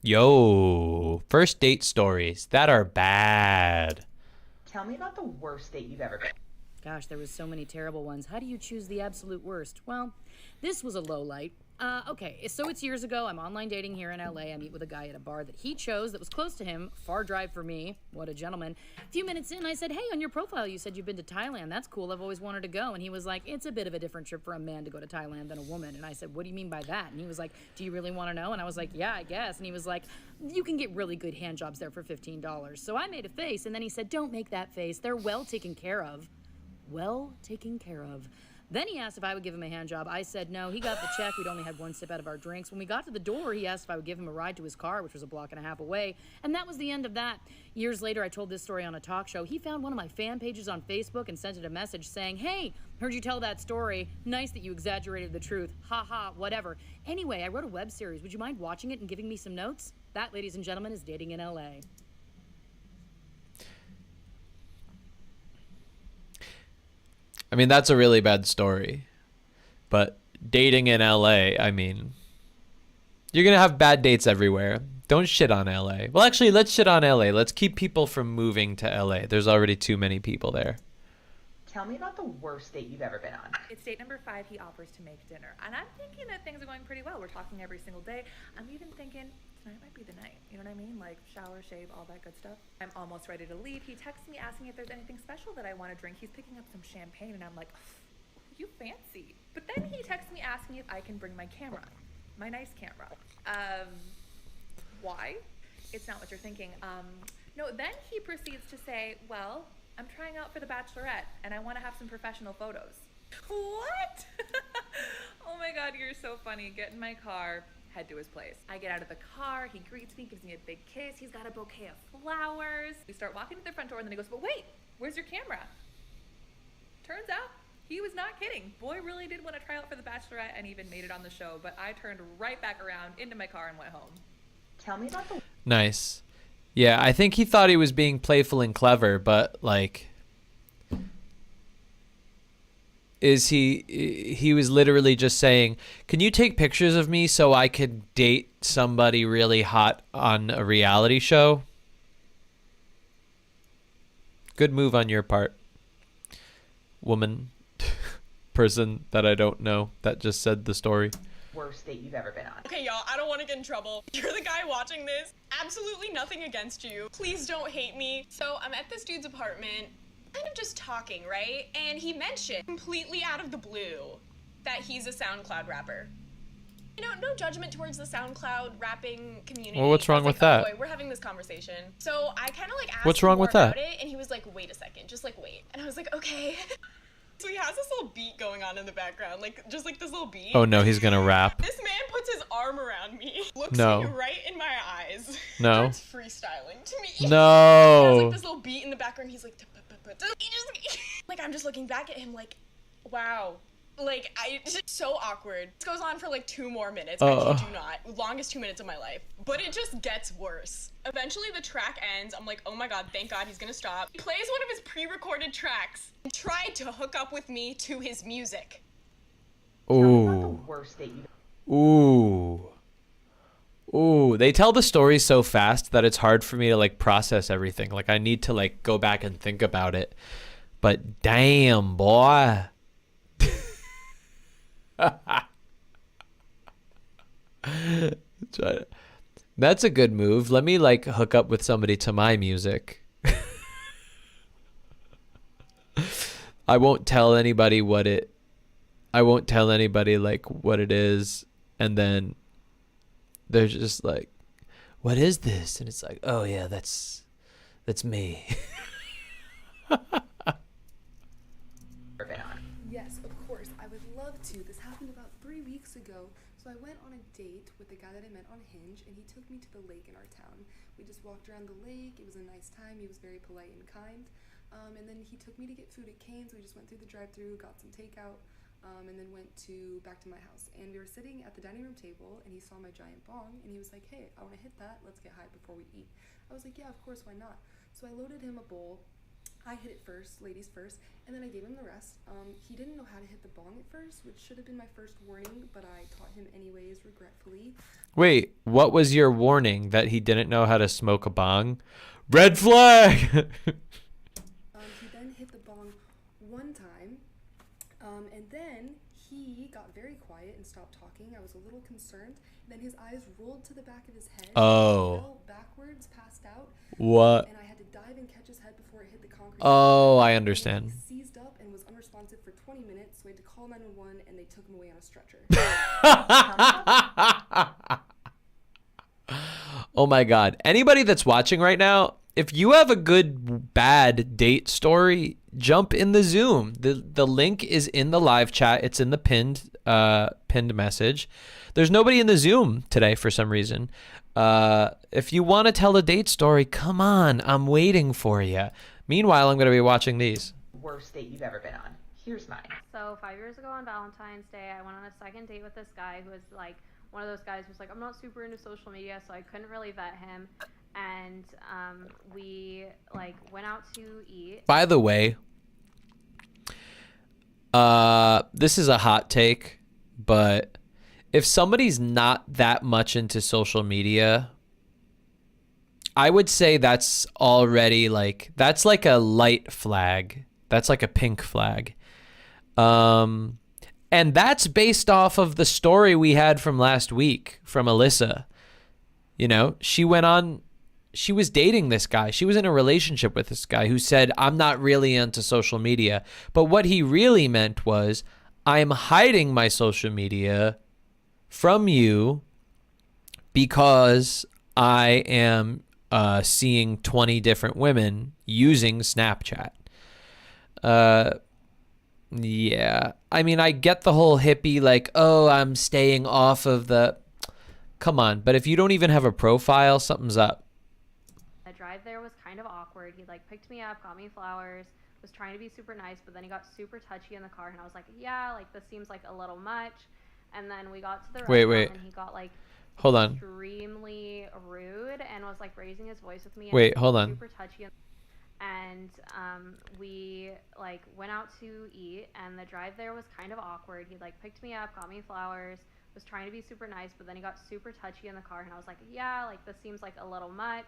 Yo, first date stories that are bad. Tell me about the worst date you've ever been. Gosh, there was so many terrible ones. How do you choose the absolute worst? Well, this was a low light. Okay, so it's years ago. I'm online dating here in LA. I meet with a guy at a bar that he chose that was close to him. Far drive for me. What a gentleman. A few minutes in, I said, hey, on your profile, you said you've been to Thailand. That's cool. I've always wanted to go. And he was like, it's a bit of a different trip for a man to go to Thailand than a woman. And I said, what do you mean by that? And he was like, do you really want to know? And I was like, yeah, I guess. And he was like, you can get really good hand jobs there for $15. So I made a face, and then he said, don't make that face. They're well taken care of. Well taken care of. Then he asked if I would give him a hand job. I said no. He got the check. We'd only had one sip out of our drinks. When we got to the door, he asked if I would give him a ride to his car, which was a block and a half away. And that was the end of that. Years later, I told this story on a talk show. He found one of my fan pages on Facebook and sent it a message saying, hey, heard you tell that story. Nice that you exaggerated the truth. Ha ha, whatever. Anyway, I wrote a web series. Would you mind watching it and giving me some notes? That, ladies and gentlemen, is dating in LA. I mean, that's a really bad story. But dating in LA, I mean, you're going to have bad dates everywhere. Don't shit on LA. Well, actually, let's shit on LA. Let's keep people from moving to LA. There's already too many people there. Tell me about the worst date you've ever been on. It's date number 5. He offers to make dinner. And I'm thinking that things are going pretty well. We're talking every single day. I'm even thinking tonight might be the night. You know what I mean? Like shower, shave, all that good stuff. I'm almost ready to leave. He texts me asking if there's anything special that I want to drink. He's picking up some champagne and I'm like, you fancy. But then he texts me asking if I can bring my camera, my nice camera. Why? It's not what you're thinking. No, then he proceeds to say, well, I'm trying out for The Bachelorette and I want to have some professional photos. What? Oh my God, you're so funny. Get in my car, head to his place. I get out of the car, he greets me, gives me a big kiss. He's got a bouquet of flowers. We start walking to the front door and then he goes, but wait, where's your camera? Turns out he was not kidding. Boy really did want to try out for The Bachelorette and even made it on the show, but I turned right back around into my car and went home. Tell me about the... Nice. Yeah, I think he thought he was being playful and clever, but like, he was literally just saying, can you take pictures of me so I could date somebody really hot on a reality show? Good move on your part, woman, person that I don't know that just said the story. Worst date you've ever been on. Okay, y'all, I don't want to get in trouble. You're the guy watching this. Absolutely nothing against you. Please don't hate me. So I'm at this dude's apartment, kind of just talking, right? And he mentioned, completely out of the blue, that he's a SoundCloud rapper. You know, no judgment towards the SoundCloud rapping community. Well, what's wrong with that? Oh boy, we're having this conversation. So I kind of like asked what's him wrong more with that? about it, and he was like, wait a second, just like wait. And I was like, okay. So he has this little beat going on in the background, like just like this little beat. Oh no, he's gonna rap. This man puts his arm around me, looks No. me right in my eyes, No. starts freestyling to me. No. There's like this little beat in the background. He's like, he just like I'm just looking back at him like, wow. Like, it's just so awkward. This goes on for like 2 more minutes. I kid you not. Longest 2 minutes of my life. But it just gets worse. Eventually the track ends. I'm like, oh my God, thank God he's gonna stop. He plays one of his pre-recorded tracks and tried to hook up with me to his music. Tell me about the Ooh. worst date you've... Ooh. Ooh. They tell the story so fast that it's hard for me to like process everything. Like I need to like go back and think about it. But damn, boy. That's a good move. Let me like hook up with somebody to my music. I won't tell anybody like what it is, and then they're just like, what is this? And it's like, oh yeah, that's me. Yes, of course, I would love to. This happened about 3 weeks ago. So I went on a date with the guy that I met on Hinge, and he took me to the lake in our town. We just walked around the lake. It was a nice time. He was very polite and kind. And then he took me to get food at Cane's. We just went through the drive-thru, got some takeout, and then went back to my house. And we were sitting at the dining room table, and he saw my giant bong, and he was like, hey, I want to hit that. Let's get high before we eat. I was like, yeah, of course, why not? So I loaded him a bowl. I hit it first, ladies first, and then I gave him the rest. He didn't know how to hit the bong at first, which should have been my first warning, but I taught him anyways, regretfully. Wait, what was your warning? That he didn't know how to smoke a bong? Red flag! He then hit the bong one time, and then he got very quiet and stopped talking. I was a little concerned. Then his eyes rolled to the back of his head. Oh. He fell backwards, passed out. What? And I had to dive and catch his head before it hit the concrete. Oh, I And understand. he seized up and was unresponsive for 20 minutes, so I had to call 911 and they took him away on a stretcher. Oh my God. Anybody that's watching right now, if you have a good bad date story, jump in the Zoom. The link is in the live chat. It's in the pinned message. There's nobody in the Zoom today for some reason. If you want to tell a date story, come on. I'm waiting for you. Meanwhile, I'm going to be watching these. Worst date you've ever been on. Here's mine. So 5 years ago on Valentine's Day, I went on a second date with this guy who was like one of those guys who's like, I'm not super into social media, so I couldn't really vet him. And we like went out to eat. By the way, this is a hot take, but if somebody's not that much into social media, I would say that's already like, that's like a light flag. That's like a pink flag. And that's based off of the story we had from last week from Alyssa. You know, she was dating this guy. She was in a relationship with this guy who said, I'm not really into social media. But what he really meant was, I'm hiding my social media from you because I am seeing 20 different women using Snapchat. Yeah. I mean, I get the whole hippie, like, oh, I'm staying off of the... Come on. But if you don't even have a profile, something's up. The drive there was kind of awkward. He like picked me up, got me flowers, was trying to be super nice, but then he got super touchy in the car, and I was like, yeah, like this seems like a little much. And then we got to the restaurant, and he got like Hold on. extremely rude and was like raising his voice with me. Wait, and hold on. Super touchy. And we like went out to eat, and the drive there was kind of awkward. He like picked me up, got me flowers, was trying to be super nice, but then he got super touchy in the car, and I was like, yeah, like this seems like a little much.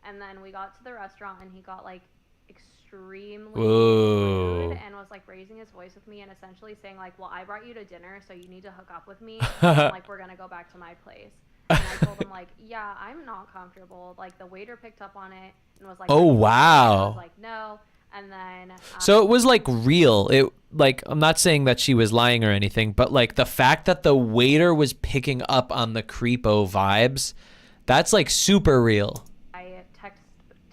And then we got to the restaurant, and he got like extremely Whoa. rude and was like raising his voice with me and essentially saying like, well, I brought you to dinner, so you need to hook up with me, and like we're gonna go back to my place. And I told him like, yeah, I'm not comfortable. Like the waiter picked up on it and was like, Oh, I wow. was like, no. And then So it was like real. It like, I'm not saying that she was lying or anything, but like the fact that the waiter was picking up on the creepo vibes, that's like super real. I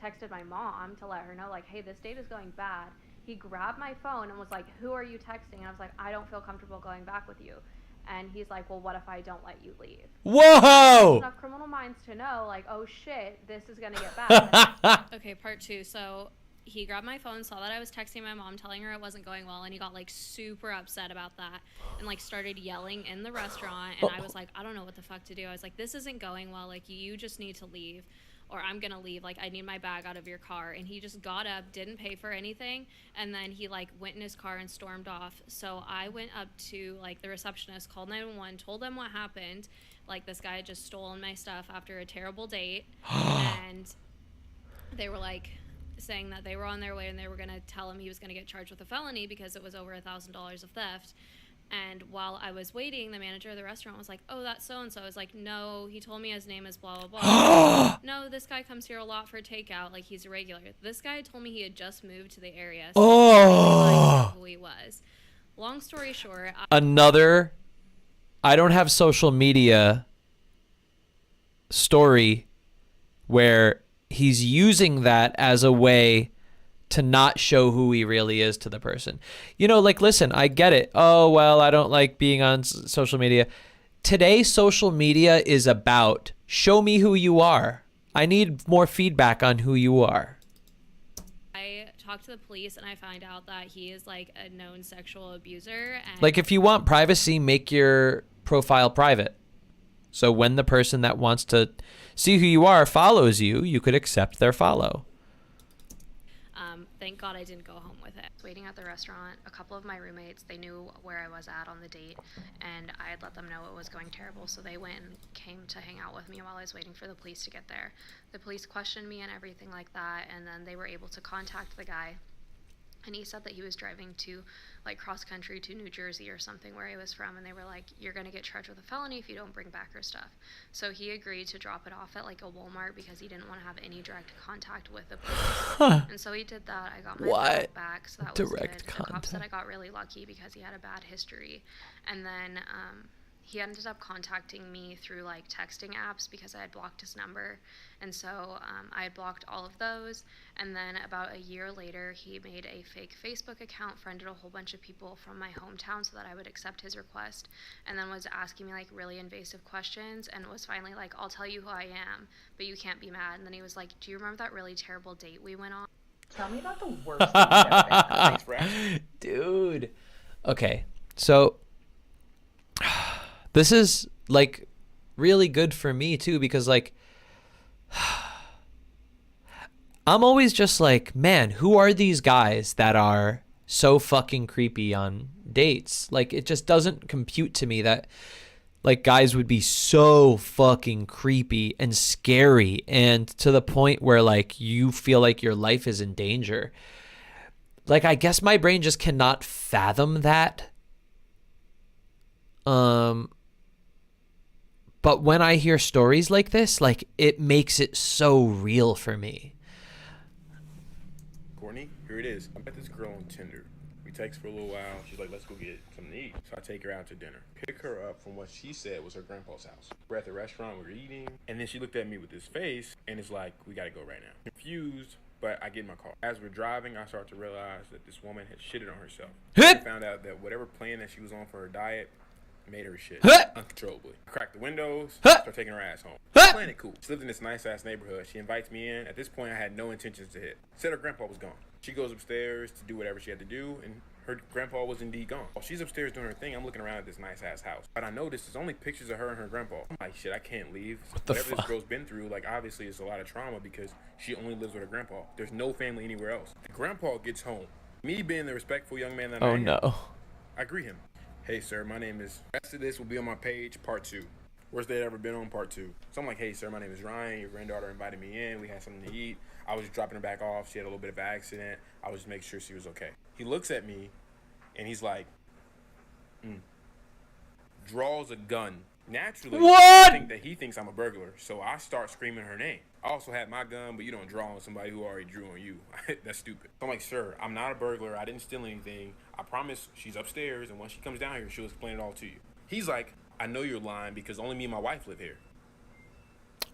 texted my mom to let her know like, hey, this date is going bad. He grabbed my phone and was like, who are you texting? And I was like, I don't feel comfortable going back with you. And he's like, well, what if I don't let you leave? Whoa! Enough criminal minds to know like, oh shit, this is gonna get bad. Okay, part two. So he grabbed my phone, saw that I was texting my mom, telling her it wasn't going well, and he got like super upset about that and like started yelling in the restaurant. And I was like, I don't know what the fuck to do. I was like, this isn't going well. Like, you just need to leave, or I'm gonna leave. Like, I need my bag out of your car. And he just got up, didn't pay for anything, and then he like went in his car and stormed off. So I went up to like the receptionist, called 911, told them what happened. Like, this guy had just stolen my stuff after a terrible date. And they were like saying that they were on their way and they were gonna tell him he was gonna get charged with a felony because it was over $1,000 of theft. And while I was waiting, the manager of the restaurant was like, oh, that's so-and-so. I was like, no, he told me his name is blah, blah, blah. No, this guy comes here a lot for takeout. Like, he's a regular. This guy told me he had just moved to the area. So I didn't know who he was. Long story short. Another, I don't have social media story where he's using that as a way to not show who he really is to the person. You know, like, listen, I get it. Oh, well, I don't like being on social media. Today, social media is about show me who you are. I need more feedback on who you are. I talked to the police and I find out that he is like a known sexual abuser. And Like, if you want privacy, make your profile private. So when the person that wants to see who you are follows you, you could accept their follow. Thank God I didn't go home with it. Waiting at the restaurant, a couple of my roommates, they knew where I was at on the date, and I had let them know it was going terrible, so they went and came to hang out with me while I was waiting for the police to get there. The police questioned me and everything like that, and then they were able to contact the guy. And he said that he was driving to, like, cross country to New Jersey or something where he was from. And they were like, you're going to get charged with a felony if you don't bring back her stuff. So he agreed to drop it off at, like, a Walmart because he didn't want to have any direct contact with the police. And so he did that. I got my bag back. So that was good. The cop said I got really lucky because he had a bad history. And then he ended up contacting me through, like, texting apps because I had blocked his number. And so I had blocked all of those. And then about a year later, he made a fake Facebook account, friended a whole bunch of people from my hometown so that I would accept his request, and then was asking me, like, really invasive questions, and was finally like, I'll tell you who I am, but you can't be mad. And then he was like, do you remember that really terrible date we went on? Tell me about the worst date you've ever been on. Thanks for asking. Dude. Okay. So this is, like, really good for me too, because, like, I'm always just like, man, who are these guys that are so fucking creepy on dates? Like, it just doesn't compute to me that, like, guys would be so fucking creepy and scary, and to the point where, like, you feel like your life is in danger. Like, I guess my brain just cannot fathom that. But when I hear stories like this, like, it makes it so real for me. Courtney, here it is. I met this girl on Tinder. We text for a little while. She's like, let's go get something to eat. So I take her out to dinner. Pick her up from what she said was her grandpa's house. We're at the restaurant, we're eating, and then she looked at me with this face, and it's like, we gotta go right now. Confused, but I get in my car. As we're driving, I start to realize that this woman had shitted on herself. I found out that whatever plan that she was on for her diet made her shit uncontrollably. Cracked the windows, start taking her ass home. Playing it cool. She lived in this nice ass neighborhood. She invites me in. At this point, I had no intentions to hit. Said her grandpa was gone. She goes upstairs to do whatever she had to do, and her grandpa was indeed gone. While she's upstairs doing her thing, I'm looking around at this nice ass house. But I noticed there's only pictures of her and her grandpa. I'm like, shit, I can't leave. Whatever this girl's been through, like, obviously it's a lot of trauma because she only lives with her grandpa. There's no family anywhere else. The grandpa gets home. Me being the respectful young man that I am, I greet him. Hey, sir, my name is... The rest of this will be on my page, part 2. Worst day I've ever been on, part 2. So I'm like, hey, sir, my name is Ryan. Your granddaughter invited me in. We had something to eat. I was dropping her back off. She had a little bit of an accident. I was just making sure she was okay. He looks at me, and he's like, draws a gun. Naturally, I think that he thinks I'm a burglar, so I start screaming her name. I also had my gun, but you don't draw on somebody who already drew on you. That's stupid. So I'm like, sir, I'm not a burglar. I didn't steal anything. I promise she's upstairs, and when she comes down here, she'll explain it all to you. He's like, I know you're lying because only me and my wife live here.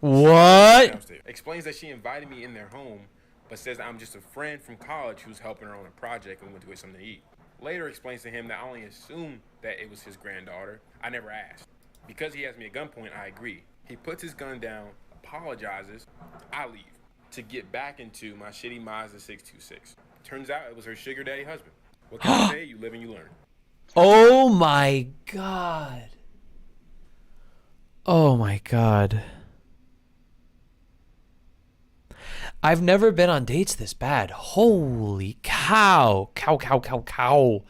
What? Downstairs. Explains that she invited me in their home, but says I'm just a friend from college who's helping her on a project and we went to get something to eat. Later explains to him that I only assumed that it was his granddaughter. I never asked. Because he has me at gunpoint, I agree. He puts his gun down, apologizes, I leave to get back into my shitty Mazda 626. Turns out it was her sugar daddy husband. What can I say? You live and you learn. Oh my God. Oh my God. I've never been on dates this bad. Holy cow. Cow.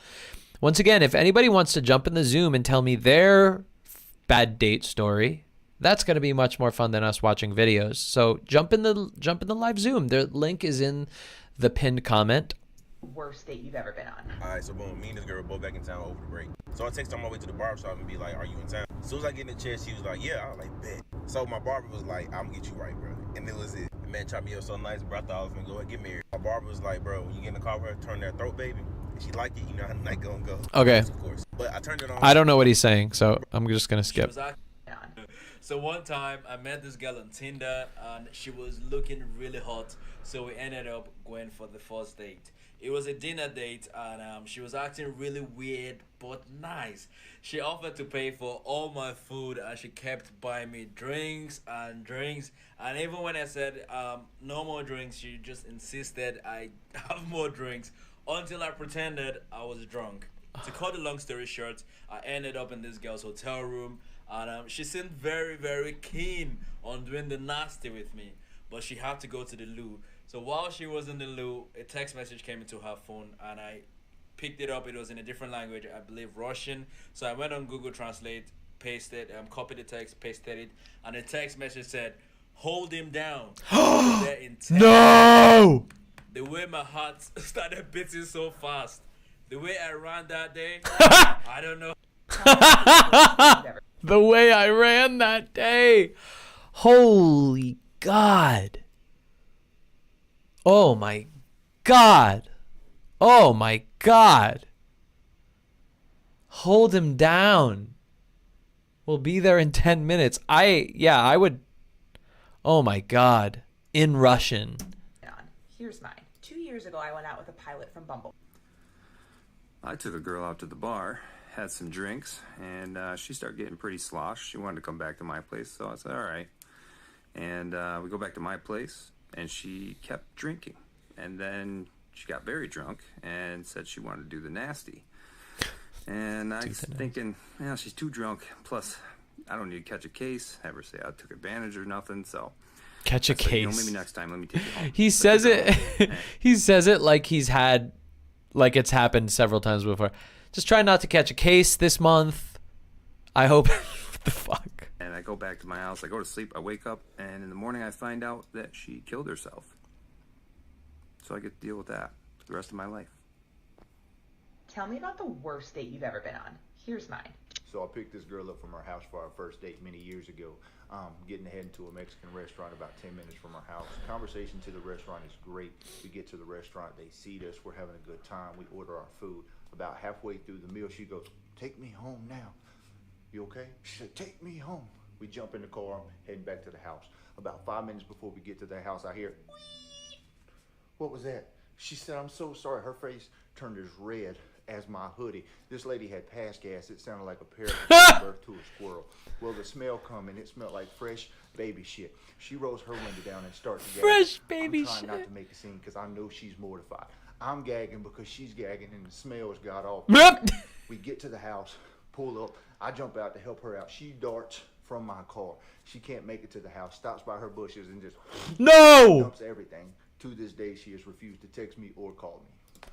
Once again, if anybody wants to jump in the Zoom and tell me their bad date story, that's going to be much more fun than us watching videos. So jump in the live Zoom. The link is in the pinned comment. Worst date you've ever been on. Alright, so boom, me and this girl were both back in town over the break. So I text her on my way to the barbershop and be like, are you in town? As soon as I get in the chair, she was like, yeah. I was like, bet. So my barber was like, I'm gonna get you right, bro. And it was it. The man chopped me up so nice, bro. I thought I was gonna go and get married. My barber was like, bro, when you get in the car with her, turn that throat, baby. If she like it, you know how the night gonna go. Okay. Of course. But I turned it on. I don't know what he's saying, so I'm just gonna skip. So one time I met this girl on Tinder and she was looking really hot, so we ended up going for the first date. It was a dinner date and she was acting really weird but nice. She offered to pay for all my food and she kept buying me drinks, and even when I said no more drinks, she just insisted I have more drinks until I pretended I was drunk. To cut the long story short, I ended up in this girl's hotel room, and she seemed very, very keen on doing the nasty with me, but she had to go to the loo So while she was in the loo, a text message came into her phone, and I picked it up. It was in a different language, I believe Russian. So I went on Google Translate, pasted, copied the text, pasted it, and the text message said, "Hold him down." They're intense. No! The way my heart started beating so fast, the way I ran that day, I don't know. The way I ran that day. Holy God. Oh my God. Oh my God. Hold him down. We'll be there in 10 minutes. I would. Oh my God. In Russian. Here's mine. 2 years ago, I went out with a pilot from Bumble. I took a girl out to the bar, had some drinks, and she started getting pretty sloshed. She wanted to come back to my place, so I said, all right. And we go back to my place, and she kept drinking. And then she got very drunk and said she wanted to do the nasty. And I was thinking, yeah, she's too drunk. Plus, I don't need to catch a case, have her say I took advantage or nothing, so... Catch a case. You know, maybe next time, let me take it home. He says it. He says it like he's had, like it's happened several times before. Just try not to catch a case this month. I hope. What the fuck? And I go back to my house. I go to sleep. I wake up, and in the morning, I find out that she killed herself. So I get to deal with that for the rest of my life. Tell me about the worst date you've ever been on. Here's mine. So I picked this girl up from her house for our first date many years ago. Getting to head into a Mexican restaurant about 10 minutes from our house. Conversation to the restaurant is great. We get to the restaurant, they seat us, we're having a good time. We order our food. About halfway through the meal, she goes, "Take me home now." "You okay?" She said, "Take me home." We jump in the car, heading back to the house. About 5 minutes before we get to the house, I hear, "Wee!" "What was that?" She said, "I'm so sorry." Her face turned as red as my hoodie. This lady had pass gas. It sounded like a parrot giving birth to a squirrel. Well, the smell come, and it smelled like fresh baby shit. She rolls her window down and starts gagging. Fresh baby I'm trying shit. not to make a scene because I know she's mortified. I'm gagging because she's gagging, and the smells got off. We get to the house, pull up. I jump out to help her out. She darts from my car. She can't make it to the house, stops by her bushes, and just dumps everything. To this day, she has refused to text me or call me.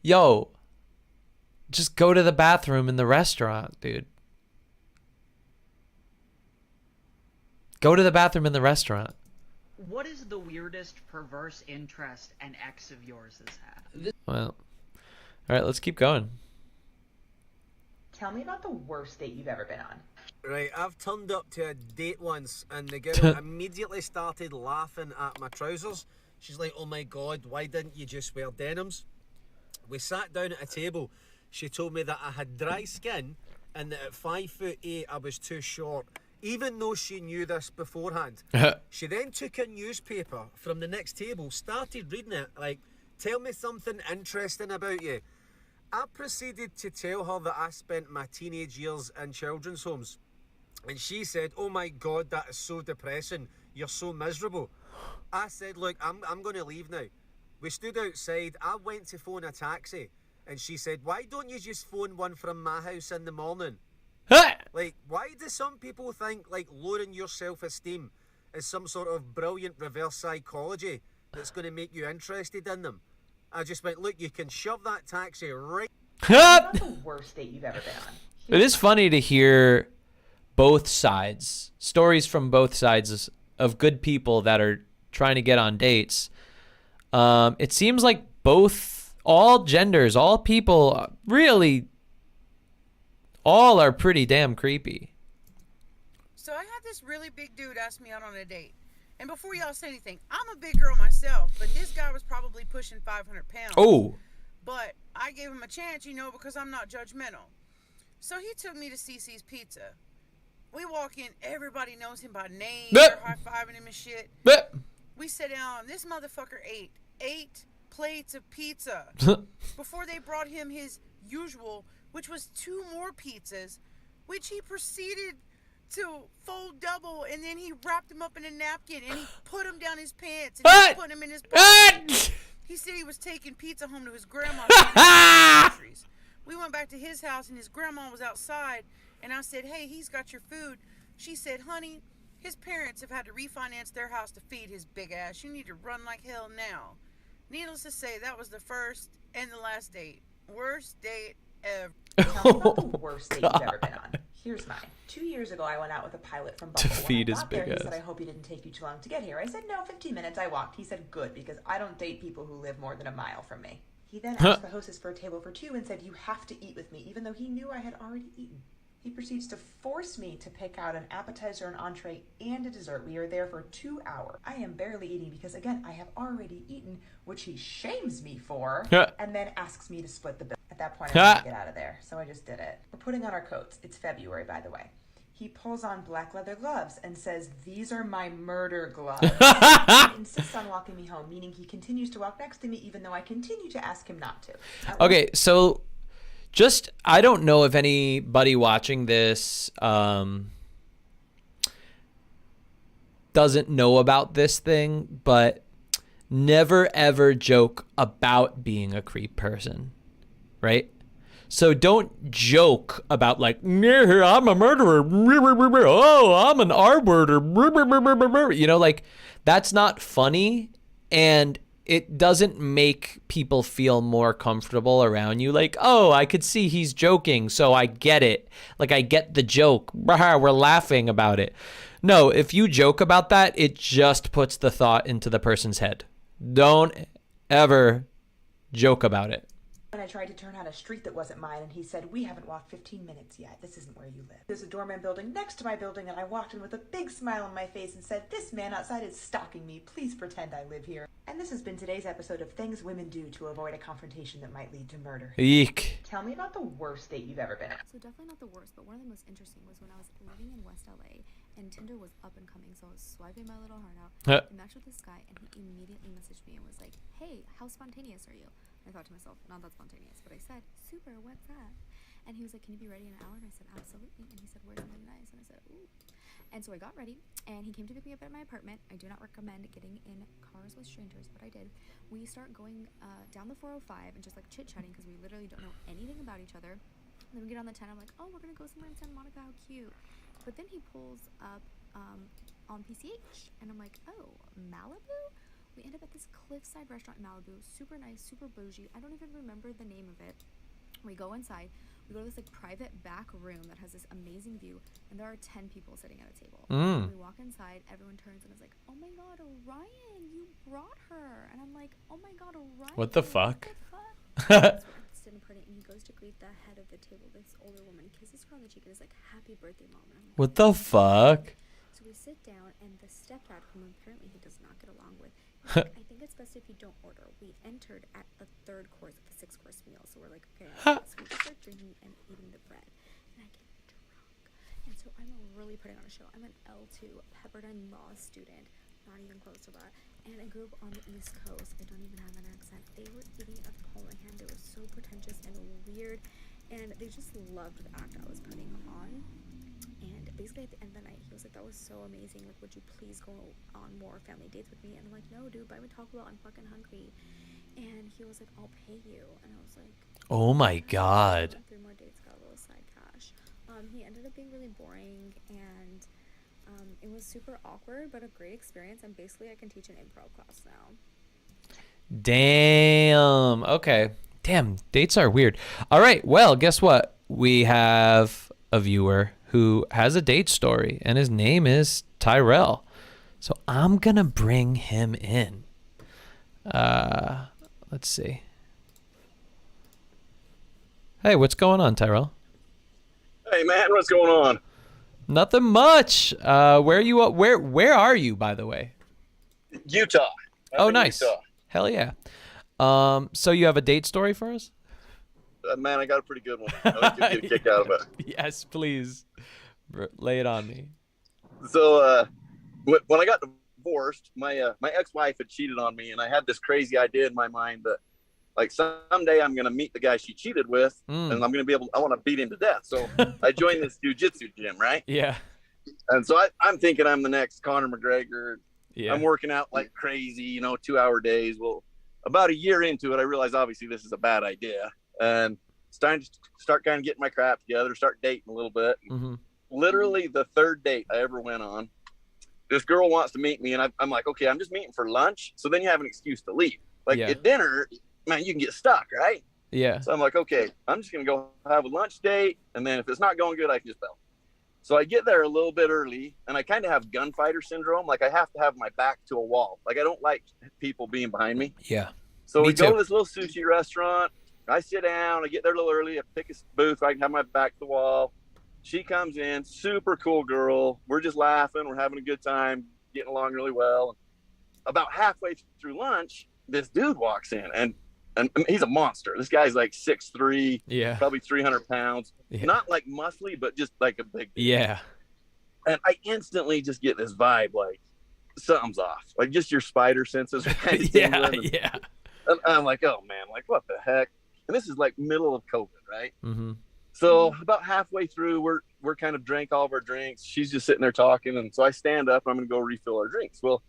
Yo. Just go to the bathroom in the restaurant, dude. Go to the bathroom in the restaurant. What is the weirdest perverse interest an ex of yours has had? Well, all right, let's keep going. Tell me about the worst date you've ever been on. Right, I've turned up to a date once, and the girl immediately started laughing at my trousers. She's like, "Oh my God, why didn't you just wear denims?" We sat down at a table. She told me that I had dry skin and that at 5'8" I was too short, even though she knew this beforehand. She then took a newspaper from the next table, started reading it, like, "Tell me something interesting about you." I proceeded to tell her that I spent my teenage years in children's homes. And she said, "Oh my God, that is so depressing. You're so miserable." I said, "Look, I'm going to leave now." We stood outside. I went to phone a taxi. And she said, "Why don't you just phone one from my house in the morning?" Like, why do some people think, like, lowering your self-esteem is some sort of brilliant reverse psychology that's going to make you interested in them? I just went, "Look, you can shove that taxi right..." What's the worst date you've ever been on? It is funny to hear both sides, stories from both sides of good people that are trying to get on dates. It seems like all genders, all people, really, all are pretty damn creepy. So I had this really big dude ask me out on a date. And before y'all say anything, I'm a big girl myself, but this guy was probably pushing 500 pounds. Oh. But I gave him a chance, because I'm not judgmental. So he took me to CC's Pizza. We walk in, everybody knows him by name, they're high-fiving him and shit. We sit down, this motherfucker ate 8 plates of pizza before they brought him his usual, which was 2 more pizzas, which he proceeded to fold double, and then he wrapped them up in a napkin and he put them down his pants and he put them in his pocket. He said he was taking pizza home to his grandma. We went back to his house and his grandma was outside, and I said, "Hey, he's got your food." She said, "Honey, His parents have had to refinance their house to feed his big ass. You need to run like hell now. Needless to say, that was the first and the last date. Worst date ever. Tell me about the worst date you've ever been on. Here's mine. 2 years ago, I went out with a pilot from Buffalo. To feed his When I got there, big he ass. said, I hope you didn't take you too long to get here. I said, no, 15 minutes. I walked. He said, good, because I don't date people who live more than a mile from me. He then asked the hostess for a table for two and said, you have to eat with me, even though he knew I had already eaten. He proceeds to force me to pick out an appetizer, an entree, and a dessert. We are there for 2 hours. I am barely eating because, again, I have already eaten, which he shames me for, and then asks me to split the bill. At that point, I had to get out of there, so I just did it. We're putting on our coats. It's February, by the way. He pulls on black leather gloves and says, these are my murder gloves. He insists on walking me home, meaning he continues to walk next to me even though I continue to ask him not to. Okay, so just, I don't know if anybody watching this doesn't know about this thing, but never ever joke about being a creep person, right? So don't joke about like, I'm a murderer. Oh, I'm an R-worder. You know, like that's not funny, and it doesn't make people feel more comfortable around you. Like, oh, I could see he's joking, so I get it. Like I get the joke. We're laughing about it. No, if you joke about that, it just puts the thought into the person's head. Don't ever joke about it. And I tried to turn on a street that wasn't mine, and he said, we haven't walked 15 minutes yet. This isn't where you live. There's a doorman building next to my building, and I walked in with a big smile on my face and said, this man outside is stalking me. Please pretend I live here. And this has been today's episode of Things Women Do to Avoid a Confrontation That Might Lead to Murder. Eek. Tell me about the worst date you've ever been on. So definitely not the worst, but one of the most interesting was when I was living in West LA, and Tinder was up and coming, so I was swiping my little heart out and matched with this guy, and he immediately messaged me and was like, hey, how spontaneous are you? I thought to myself, not that spontaneous, but I said, super, what's that? And he was like, can you be ready in an hour? And I said, absolutely. And he said, where's something nice? And I said, ooh. And so I got ready, and he came to pick me up at my apartment. I do not recommend getting in cars with strangers, but I did. We start going down the 405 and just like chit-chatting because we literally don't know anything about each other. And then we get on the 10, I'm like, oh, we're going to go somewhere in Santa Monica, how cute. But then he pulls up on PCH, and I'm like, oh, Malibu? We end up at this cliffside restaurant in Malibu, super nice, super bougie. I don't even remember the name of it. We go inside, we go to this like private back room that has this amazing view, and there are 10 people sitting at a table. We walk inside, everyone turns and is like, oh my god, Orion, you brought her. And I'm like, oh my god, Orion. What the fuck? And he goes to greet the head of the table, this older woman, kisses her on the cheek and is like, happy birthday, mom. And I'm like, What the fuck? So we sit down, and the stepdad, whom apparently he does not get along with, he's like, I think it's best if you don't order. We entered at the third course of the 6-course meal, so we're like, okay. So we just start drinking and eating the bread, and I get drunk. And so I'm really putting on a show. I'm an L2 Pepperdine Law student, not even close to that. And I grew up on the East Coast. I don't even have an accent. They were eating at the palm of my hand. They were so pretentious and weird, and they just loved the act I was putting on. And basically at the end of the night, he was like, that was so amazing. Like, would you please go on more family dates with me? And I'm like, no, dude, buy me Taco Bell. I'm fucking hungry. And he was like, I'll pay you. And I was like, Oh my god. 3 more dates, got a little side cash. He ended up being really boring, and it was super awkward, but a great experience. And basically I can teach an improv class now. Damn. Okay. Damn, dates are weird. All right. Well, guess what? We have a viewer who has a date story, and his name is Tyrell. So I'm going to bring him in. Let's see. Hey, what's going on, Tyrell? Hey, man, what's going on? Nothing much. Where are you, by the way? Utah. Oh, nice. Utah. Hell yeah. So you have a date story for us? Man, I got a pretty good one. I think you'll get a kick out of it. Yes, please. Lay it on me. So, when I got divorced, my ex-wife had cheated on me, and I had this crazy idea in my mind that, like, someday I'm going to meet the guy she cheated with, and I'm going to be I want to beat him to death. So I joined this jiu-jitsu gym, right? Yeah. And so I'm thinking I'm the next Conor McGregor. Yeah. I'm working out like crazy, 2-hour days. Well, about a year into it, I realized obviously this is a bad idea, and starting to start kind of getting my crap together, start dating a little bit. Mm-hmm. Literally the third date I ever went on, this girl wants to meet me, and I'm like, okay, I'm just meeting for lunch. So then you have an excuse to leave. Like at dinner, man, you can get stuck, right? Yeah. So I'm like, okay, I'm just going to go have a lunch date. And then if it's not going good, I can just bail. So I get there a little bit early, and I kind of have gunfighter syndrome. Like I have to have my back to a wall. Like I don't like people being behind me. Yeah. So Me we go too. to this little sushi restaurant. I sit down. I get there a little early. I pick a booth where I can have my back to the wall. She comes in, super cool girl. We're just laughing. We're having a good time, getting along really well. About halfway through lunch, this dude walks in, and he's a monster. This guy's like 6'3", probably 300 pounds. Yeah. Not like muscly, but just like a big dude. Yeah. And I instantly just get this vibe like something's off. Like just your spider senses are kind of tingling. And I'm like, oh man, like what the heck? And this is like middle of COVID, right? Mm-hmm. So about halfway through, we're kind of drank all of our drinks. She's just sitting there talking. And so I stand up, I'm going to go refill our drinks. Well,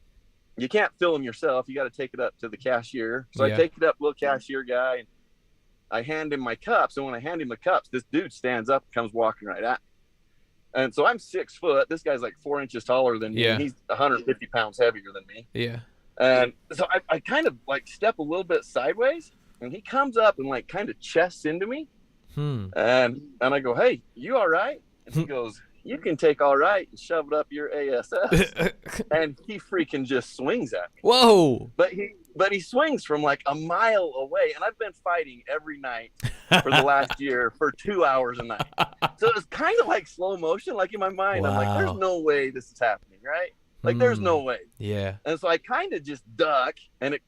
you can't fill them yourself. You got to take it up to the cashier. So I take it up, little cashier guy, and I hand him my cups. And when I hand him the cups, this dude stands up and comes walking right at me. And so I'm 6 foot. This guy's like 4 inches taller than me. And he's 150 pounds heavier than me. Yeah. And so I kind of like step a little bit sideways, and he comes up and like kind of chests into me. And I go, hey, you all right? And he goes, you can take all right and shove it up your ass. And he freaking just swings at me. Whoa. But he swings from like a mile away. And I've been fighting every night for the last year for 2 hours a night. So it's kind of like slow motion. Like in my mind, I'm like, there's no way this is happening, right? Like there's no way. Yeah. And so I kind of just duck, and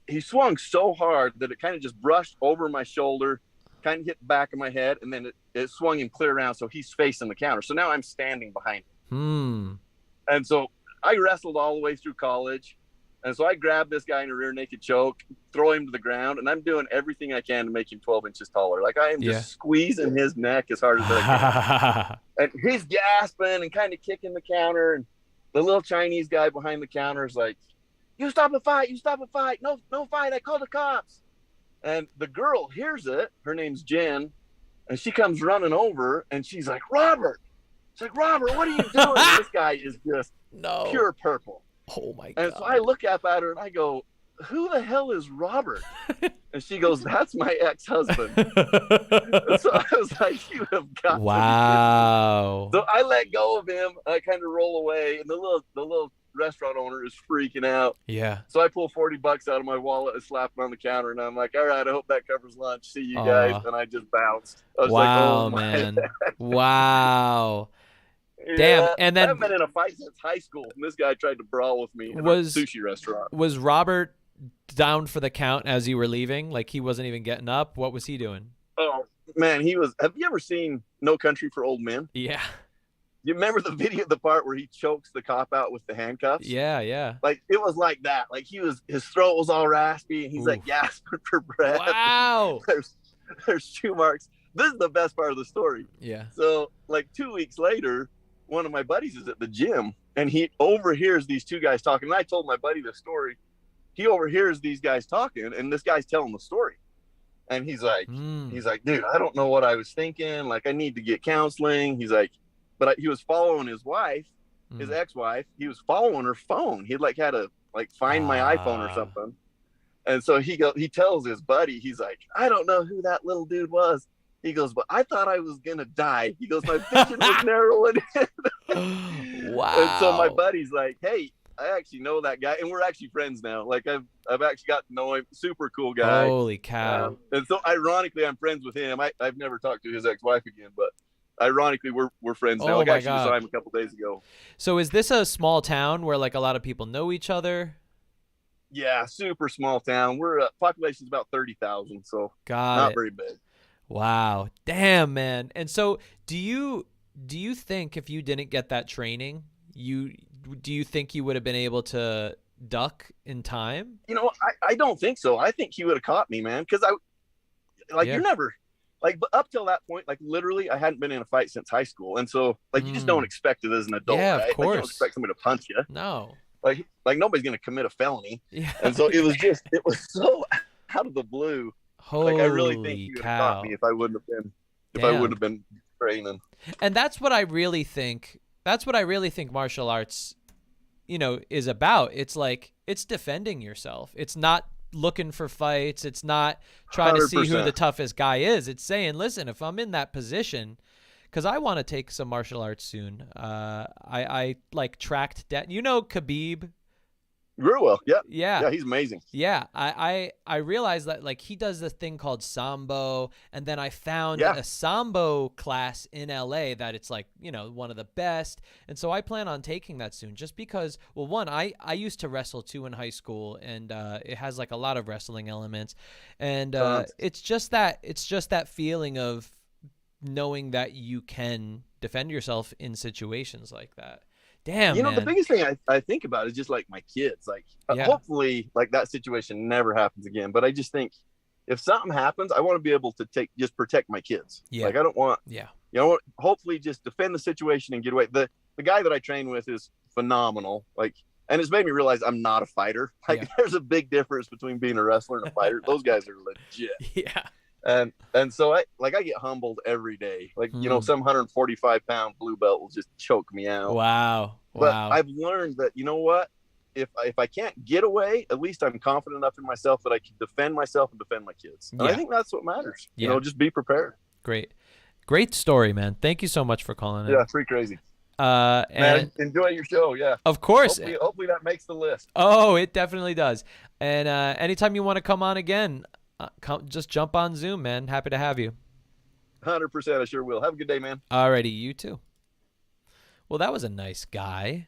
he swung so hard that it kind of just brushed over my shoulder, kind of hit the back of my head, and then it swung him clear around, so he's facing the counter. So now I'm standing behind him. And so I wrestled all the way through college, and so I grabbed this guy in a rear naked choke, throw him to the ground, and I'm doing everything I can to make him 12 inches taller. Like I am just squeezing his neck as hard as I can. And he's gasping and kind of kicking the counter, and the little Chinese guy behind the counter is like, you stop a fight, no fight, I called the cops. And the girl hears it. Her name's Jen. And she comes running over, and she's like, Robert. She's like, Robert, what are you doing? And this guy is just pure purple. Oh, my God. And so I look up at her, and I go, who the hell is Robert? And she goes, that's my ex-husband. And so I was like, you have got to be kidding me. So I let go of him. I kind of roll away, and the little restaurant owner is freaking out. Yeah. So I pull $40 out of my wallet and slap it on the counter, and I'm like, all right, I hope that covers lunch. See you guys. And I just bounced. I was like, oh, man. God. Wow. Yeah, Damn. And then I've been in a fight since high school, and this guy tried to brawl with me in a sushi restaurant. Was Robert down for the count as you were leaving? Like he wasn't even getting up? What was he doing? Oh, man, he was. Have you ever seen No Country for Old Men? Yeah. You remember the part where he chokes the cop out with the handcuffs? Yeah. Like it was like that. Like his throat was all raspy, and he's like gasping for breath. Wow. There's shoe marks. This is the best part of the story. Yeah. So like 2 weeks later, one of my buddies is at the gym, and he overhears these two guys talking. And I told my buddy this story. He overhears these guys talking, and this guy's telling the story. And he's like, dude, I don't know what I was thinking. Like, I need to get counseling. He's like, but he was following his wife, his ex-wife. He was following her phone. He had to find my iPhone or something. And so he tells his buddy, he's like, I don't know who that little dude was. He goes, but I thought I was going to die. He goes, my vision was narrowing in. Wow. And so my buddy's like, hey, I actually know that guy, and we're actually friends now. Like I've actually got to know him. Super cool guy. Holy cow. And so ironically, I'm friends with him. I've never talked to his ex-wife again, but ironically, we're friends now. I actually saw him a couple days ago. So is this a small town where a lot of people know each other? Yeah, super small town. We're population's about 30,000, so not very big. Wow. Damn, man. And so do you think if you didn't get that training, do you think you would have been able to duck in time? I don't think so. I think he would have caught me, man. Because you're never but up till that point, literally I hadn't been in a fight since high school. And so you just don't expect it as an adult, yeah, right? Of course. You don't expect somebody to punch you. No. Like nobody's going to commit a felony. Yeah. And so it was so out of the blue. Holy I really think he would have caught me if I wouldn't have been training. And that's what I really think martial arts is about. It's like, it's defending yourself. It's not looking for fights. It's not trying to see who 100%. the toughest guy is. It's saying, listen, if I'm in that position, because I want to take some martial arts soon. I like tracked down, Khabib. Very well. Yeah. Yeah. Yeah, he's amazing. Yeah. I realized that like he does this thing called Sambo, and then I found a Sambo class in LA that it's like, one of the best. And so I plan on taking that soon, just because, well, one, I used to wrestle too in high school, and it has like a lot of wrestling elements. And it's just that feeling of knowing that you can defend yourself in situations like that. Damn, man. The biggest thing I think about is just like my kids. Like, hopefully, like that situation never happens again. But I just think if something happens, I want to be able to just protect my kids. Yeah. Like, I don't want. Yeah. Hopefully, just defend the situation and get away. The guy that I train with is phenomenal. Like, and it's made me realize I'm not a fighter. Like, there's a big difference between being a wrestler and a fighter. Those guys are legit. Yeah. And so I get humbled every day. Like, some 145-pound blue belt will just choke me out. Wow. But I've learned that, you know what? If I can't get away, at least I'm confident enough in myself that I can defend myself and defend my kids. And I think that's what matters. Just be prepared. Great story, man. Thank you so much for calling in. Yeah, pretty crazy. And man, enjoy your show. Yeah. Of course. Hopefully that makes the list. Oh, it definitely does. And anytime you want to come on again, just jump on Zoom, man. Happy to have you. 100%. I sure will. Have a good day, man. Alrighty, you too. Well, that was a nice guy.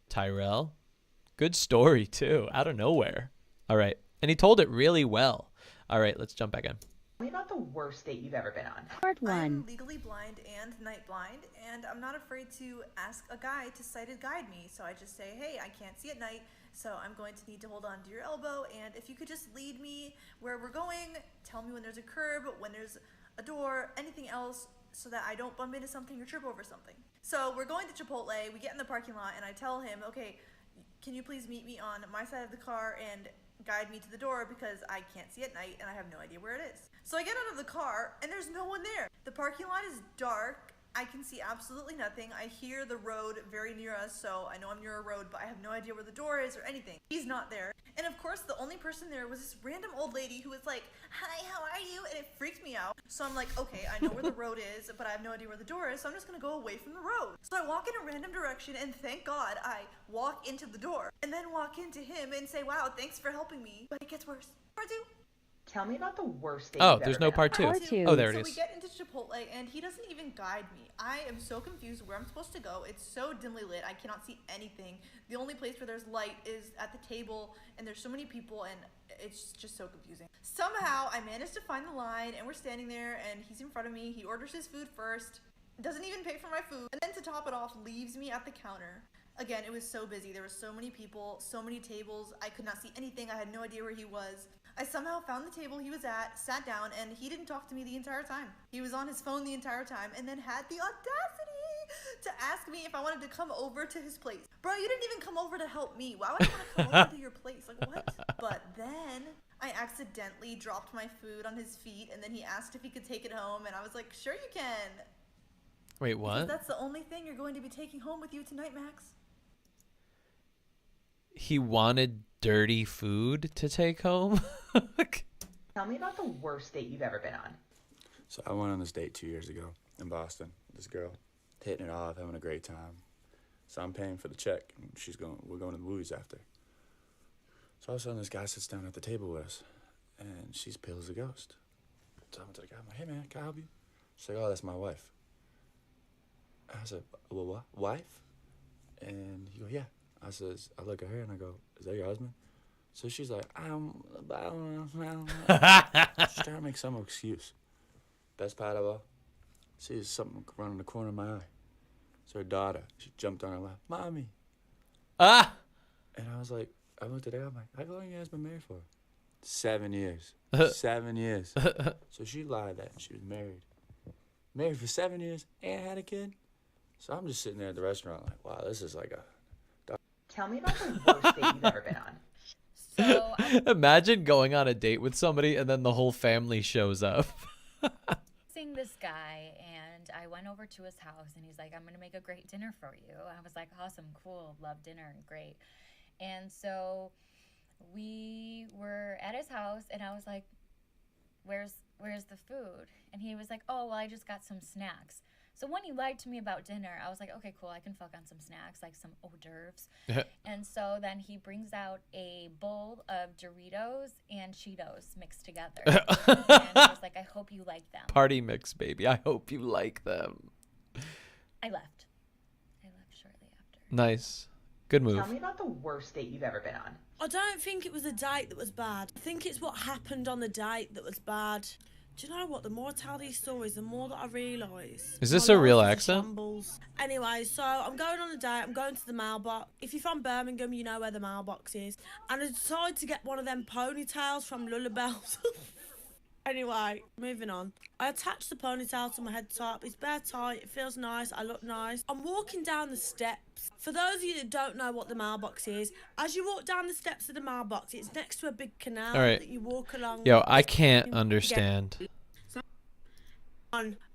Tyrell. Good story, too. Out of nowhere. All right. And he told it really well. All right, let's jump back in. Tell me about the worst date you've ever been on. Part 1. I'm legally blind and night blind, and I'm not afraid to ask a guy to sighted guide me. So I just say, hey, I can't see at night, so I'm going to need to hold on to your elbow, and if you could just lead me where we're going, tell me when there's a curb, when there's a door, anything else, so that I don't bump into something or trip over something. So we're going to Chipotle, we get in the parking lot, and I tell him, okay, can you please meet me on my side of the car and guide me to the door because I can't see at night and I have no idea where it is. So I get out of the car and there's no one there. The parking lot is dark. I can see absolutely nothing. I hear the road very near us, so I know I'm near a road, but I have no idea where the door is or anything. He's not there. And of course, the only person there was this random old lady who was like, hi, how are you? And it freaked me out. So I'm like, okay, I know where the road is, but I have no idea where the door is, so I'm just gonna go away from the road. So I walk in a random direction, and thank God I walk into the door, and then walk into him and say, wow, thanks for helping me. But it gets worse. Part 2. Tell me about the worst date. Oh, there's no part 2. Oh, there it So is. we get into Chipotle, and he doesn't even guide me. I am so confused where I'm supposed to go. It's so dimly lit. I cannot see anything. The only place where there's light is at the table, and there's so many people, and it's just so confusing. Somehow, I managed to find the line, and we're standing there, and he's in front of me. He orders his food first, doesn't even pay for my food, and then to top it off, leaves me at the counter. Again, it was so busy. There were so many people, so many tables. I could not see anything. I had no idea where he was. I somehow found the table he was at, sat down, and he didn't talk to me the entire time. He was on his phone the entire time, and then had the audacity to ask me if I wanted to come over to his place. Bro, you didn't even come over to help me. Why would I want to come over to your place? Like, what? But then I accidentally dropped my food on his feet, and then he asked if he could take it home, and I was like, sure you can. Wait, what? Because that's the only thing you're going to be taking home with you tonight, Max. He wanted dirty food to take home? Tell me about the worst date you've ever been on. So I went on this date 2 years ago in Boston. This girl, hitting it off, having a great time. So I'm paying for the check, and we're going to the movies after. So all of a sudden, this guy sits down at the table with us, and she's pale as a ghost. So I went to the guy, I'm like, hey man, can I help you? She's like, oh, that's my wife. I said, well, what? Wife? And he goes, yeah. I look at her and I go, is that your husband? So she's like, she's trying to make some excuse. Best part of all, sees something running the corner of my eye. It's her daughter. She jumped on her lap. Mommy. Ah! And I was like, I looked at her, I'm like, how long you guys been married for? 7 years. 7 years. So she lied that she was married. Married for 7 years and had a kid. So I'm just sitting there at the restaurant like, wow, this is like a... Tell me about the worst date you've ever been on. So Imagine going on a date with somebody and then the whole family shows up. seeing this guy, and And I went over to his house, and he's like, I'm going to make a great dinner for you. I was like, awesome, cool, love dinner, great. And so we were at his house, and I was like, where's the food? And he was like, oh, well, I just got some snacks. So when he lied to me about dinner, I was like, okay, cool, I can fuck on some snacks, like some hors d'oeuvres. And so then he brings out a bowl of Doritos and Cheetos mixed together. And I was like, I hope you like them. Party mix, baby. I hope you like them. I left. Shortly after. Nice. Good move. Tell me about the worst date you've ever been on. I don't think it was the date that was bad. I think it's what happened on the date that was bad. Do you know what? The more I tell these stories, the more that I realise. Is this a real accent? Anyway, so I'm going on a date. I'm going to the mailbox. If you're from Birmingham, you know where the mailbox is. And I decided to get one of them ponytails from Lullabells. Anyway, moving on. I attached the ponytail to my head top. It's bare tight. It feels nice. I look nice. I'm walking down the steps. For those of you that don't know what the mailbox is, as you walk down the steps of the mailbox, it's next to a big canal that you walk along. Yo, I can't understand.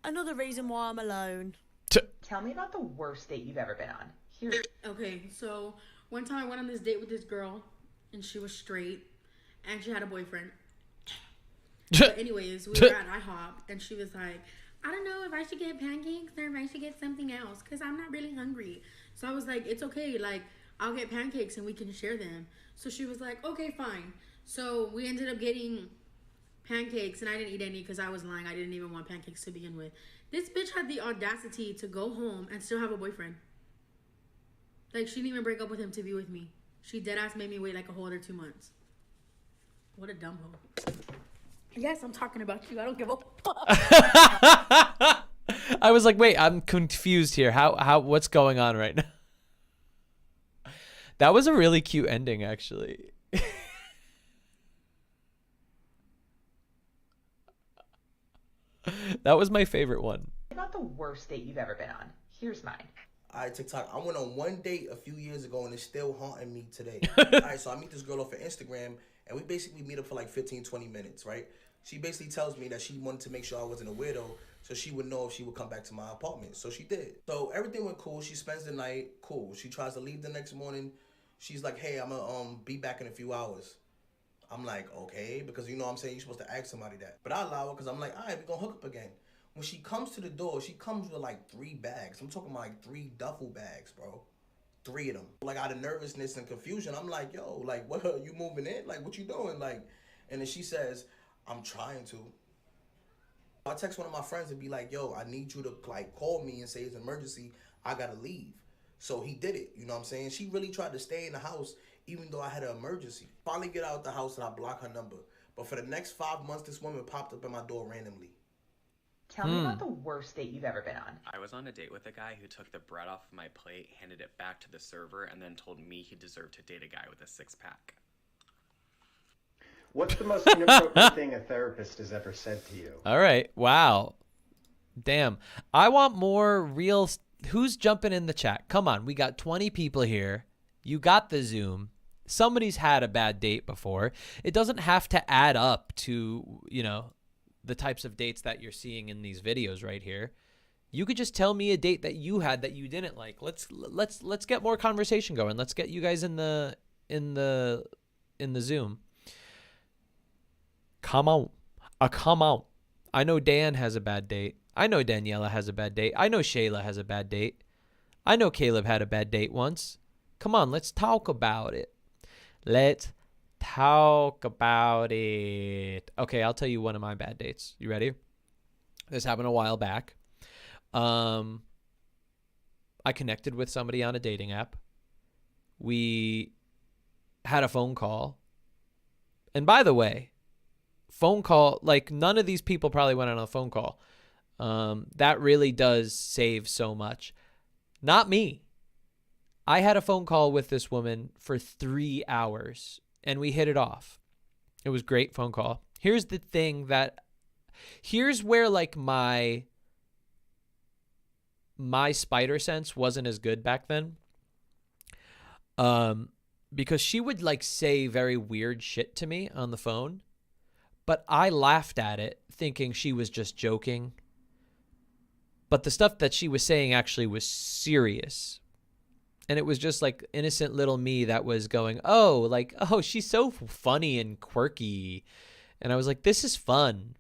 Another reason why I'm alone. Tell me about the worst date you've ever been on. Here. Okay, so one time I went on this date with this girl, and she was straight, and she had a boyfriend. But anyways, we were at IHOP, and she was like, I don't know if I should get pancakes or if I should get something else, because I'm not really hungry. So I was like, it's okay, like, I'll get pancakes and we can share them. So she was like, okay, fine. So we ended up getting pancakes, and I didn't eat any because I was lying. I didn't even want pancakes to begin with. This bitch had the audacity to go home and still have a boyfriend. Like, she didn't even break up with him to be with me. She deadass made me wait like a whole other 2 months. What a dumb hoe. Yes, I'm talking about you. I don't give a fuck. I was like, wait, I'm confused here. How what's going on right now? That was a really cute ending, actually. That was my favorite one. About the worst date you've ever been on. Here's mine. Alright, TikTok. I went on one date a few years ago and it's still haunting me today. Alright, so I meet this girl off of Instagram and we basically meet up for like 15, 20 minutes, right? She basically tells me that she wanted to make sure I wasn't a weirdo so she would know if she would come back to my apartment. So she did. So everything went cool. She spends the night. Cool. She tries to leave the next morning. She's like, hey, I'm going to be back in a few hours. I'm like, okay, because you know what I'm saying, you're supposed to ask somebody that. But I allow her because I'm like, all right, we're going to hook up again. When she comes to the door, she comes with like 3 bags. I'm talking about like 3 duffel bags, bro. 3 of them. Like out of nervousness and confusion, I'm like, yo, like, what are you moving in? Like, what you doing? Like, and then she says, I'm trying to. I text one of my friends and be like, yo, I need you to like call me and say it's an emergency. I gotta leave. So he did it. You know what I'm saying? She really tried to stay in the house even though I had an emergency. Finally get out the house and I block her number. But for the next 5 months, this woman popped up at my door randomly. Tell me about the worst date you've ever been on. I was on a date with a guy who took the bread off my plate, handed it back to the server, and then told me he deserved to date a guy with a 6-pack. What's the most inappropriate thing a therapist has ever said to you? All right. Wow. Damn. I want more real... Who's jumping in the chat? Come on. We got 20 people here. You got the Zoom. Somebody's had a bad date before. It doesn't have to add up to, you know, the types of dates that you're seeing in these videos right here. You could just tell me a date that you had that you didn't like. Let's get more conversation going. Let's get you guys in the Zoom. Come on. Come on. I know Dan has a bad date. I know Daniela has a bad date. I know Shayla has a bad date. I know Caleb had a bad date once. Come on, let's talk about it. Let's talk about it. Okay, I'll tell you one of my bad dates. You ready? This happened a while back. I connected with somebody on a dating app. We had a phone call. And by the way, phone call, like none of these people probably went on a phone call. That really does save so much. Not me. I had a phone call with this woman for 3 hours and we hit it off. It was a great phone call. Here's the thing here's where like my spider sense wasn't as good back then. Because she would like say very weird shit to me on the phone, but I laughed at it thinking she was just joking. But the stuff that she was saying actually was serious. And it was just like innocent little me that was going, oh, like, oh, she's so funny and quirky. And I was like, this is fun.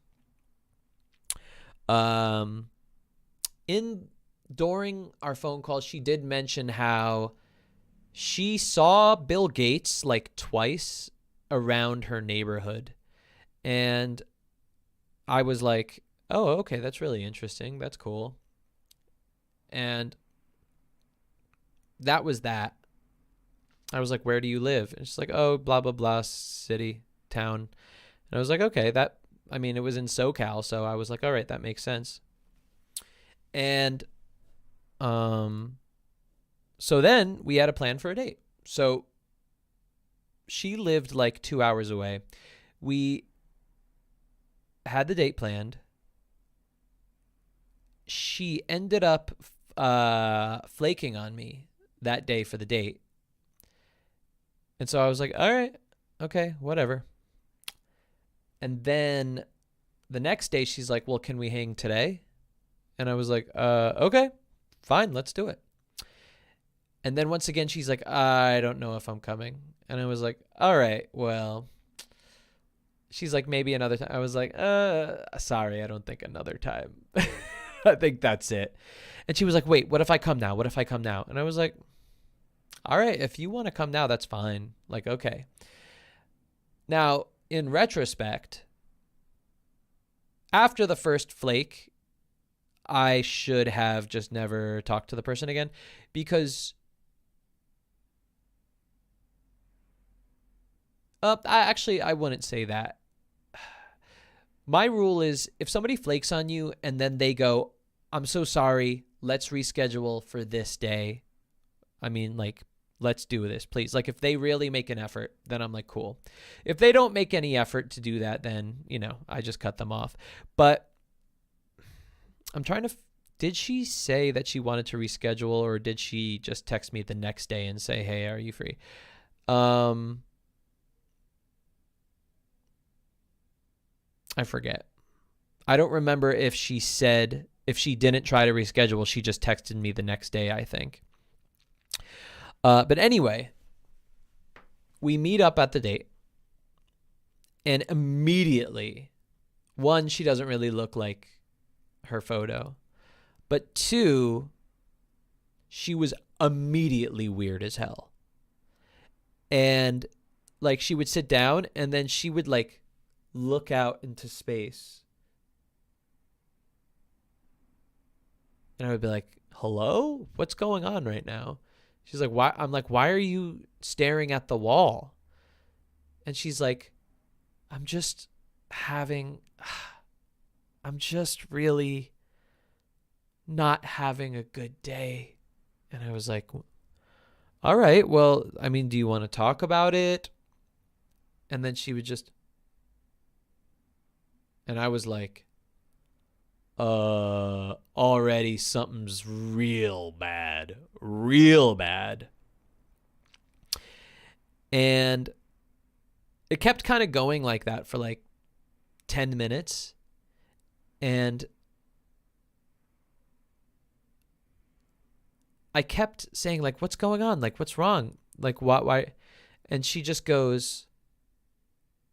During our phone call, she did mention how she saw Bill Gates like twice around her neighborhood. And I was like, oh, okay, that's really interesting. That's cool. And that was that. I was like, where do you live? And she's like, oh, blah, blah, blah, city, town. And I was like, okay, it was in SoCal. So I was like, all right, that makes sense. And so then we had a plan for a date. So she lived like 2 hours away. We had the date planned. She ended up flaking on me that day for the date. And so I was like, all right, okay, whatever. And then the next day she's like, well, can we hang today? And I was like, okay, fine, let's do it. And then once again, she's like, I don't know if I'm coming. And I was like, all right, well, she's like, maybe another time. I was like, sorry, I don't think another time. I think that's it. And she was like, wait, what if I come now? What if I come now? And I was like, all right, if you want to come now, that's fine. Like, okay. Now, in retrospect, after the first flake, I should have just never talked to the person again, because I wouldn't say that. My rule is if somebody flakes on you and then they go, I'm so sorry, let's reschedule for this day. I mean, like, let's do this, please. Like, if they really make an effort, then I'm like, cool. If they don't make any effort to do that, then, I just cut them off. But I'm trying to, did she say that she wanted to reschedule, or did she just text me the next day and say, hey, are you free? I forget. I don't remember if she said, if she didn't try to reschedule, she just texted me the next day, I think. But anyway, we meet up at the date, and immediately, one, she doesn't really look like her photo, but two, she was immediately weird as hell. And like, she would sit down and then she would like look out into space. And I would be like, hello? What's going on right now? She's like, why? I'm like, why are you staring at the wall? And she's like, I'm just really not having a good day. And I was like, all right, well, I mean, do you want to talk about it? And then she would just, and I was like, already something's real bad. And it kept kind of going like that for like 10 minutes. And I kept saying, like, what's going on? Like, what's wrong? Like, why? And she just goes,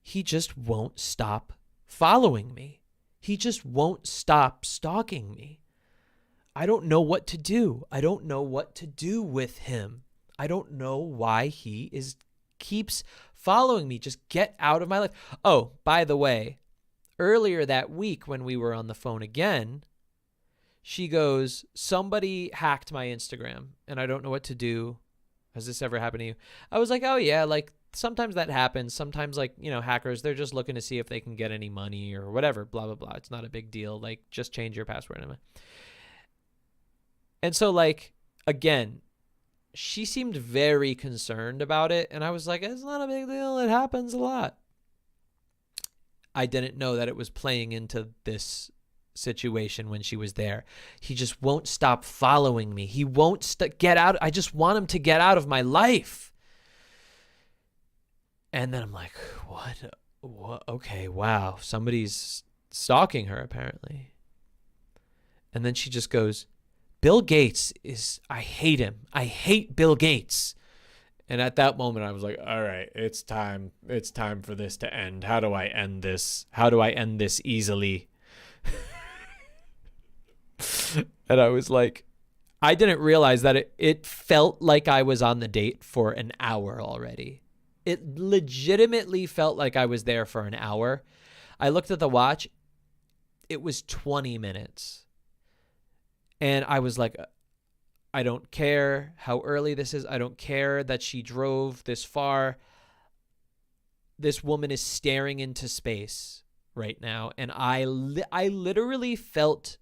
he just won't stop following me. He just won't stop stalking me. I don't know what to do. I don't know what to do with him. I don't know why he keeps following me. Just get out of my life. Oh, by the way, earlier that week when we were on the phone again, she goes, somebody hacked my Instagram and I don't know what to do. Has this ever happened to you? I was like, oh yeah, like sometimes that happens. Sometimes, like, hackers, they're just looking to see if they can get any money or whatever, blah, blah, blah. It's not a big deal. Like, just change your password. And so, like, again, she seemed very concerned about it. And I was like, it's not a big deal. It happens a lot. I didn't know that it was playing into this situation when she was there. He just won't stop following me. He won't get out. I just want him to get out of my life. And then I'm like, what? Okay, wow. Somebody's stalking her, apparently. And then she just goes, Bill Gates I hate him. I hate Bill Gates. And at that moment, I was like, all right, it's time. It's time for this to end. How do I end this? How do I end this easily? And I was like, I didn't realize that it felt like I was on the date for an hour already. It legitimately felt like I was there for an hour. I looked at the watch. It was 20 minutes. And I was like, I don't care how early this is. I don't care that she drove this far. This woman is staring into space right now. And I literally felt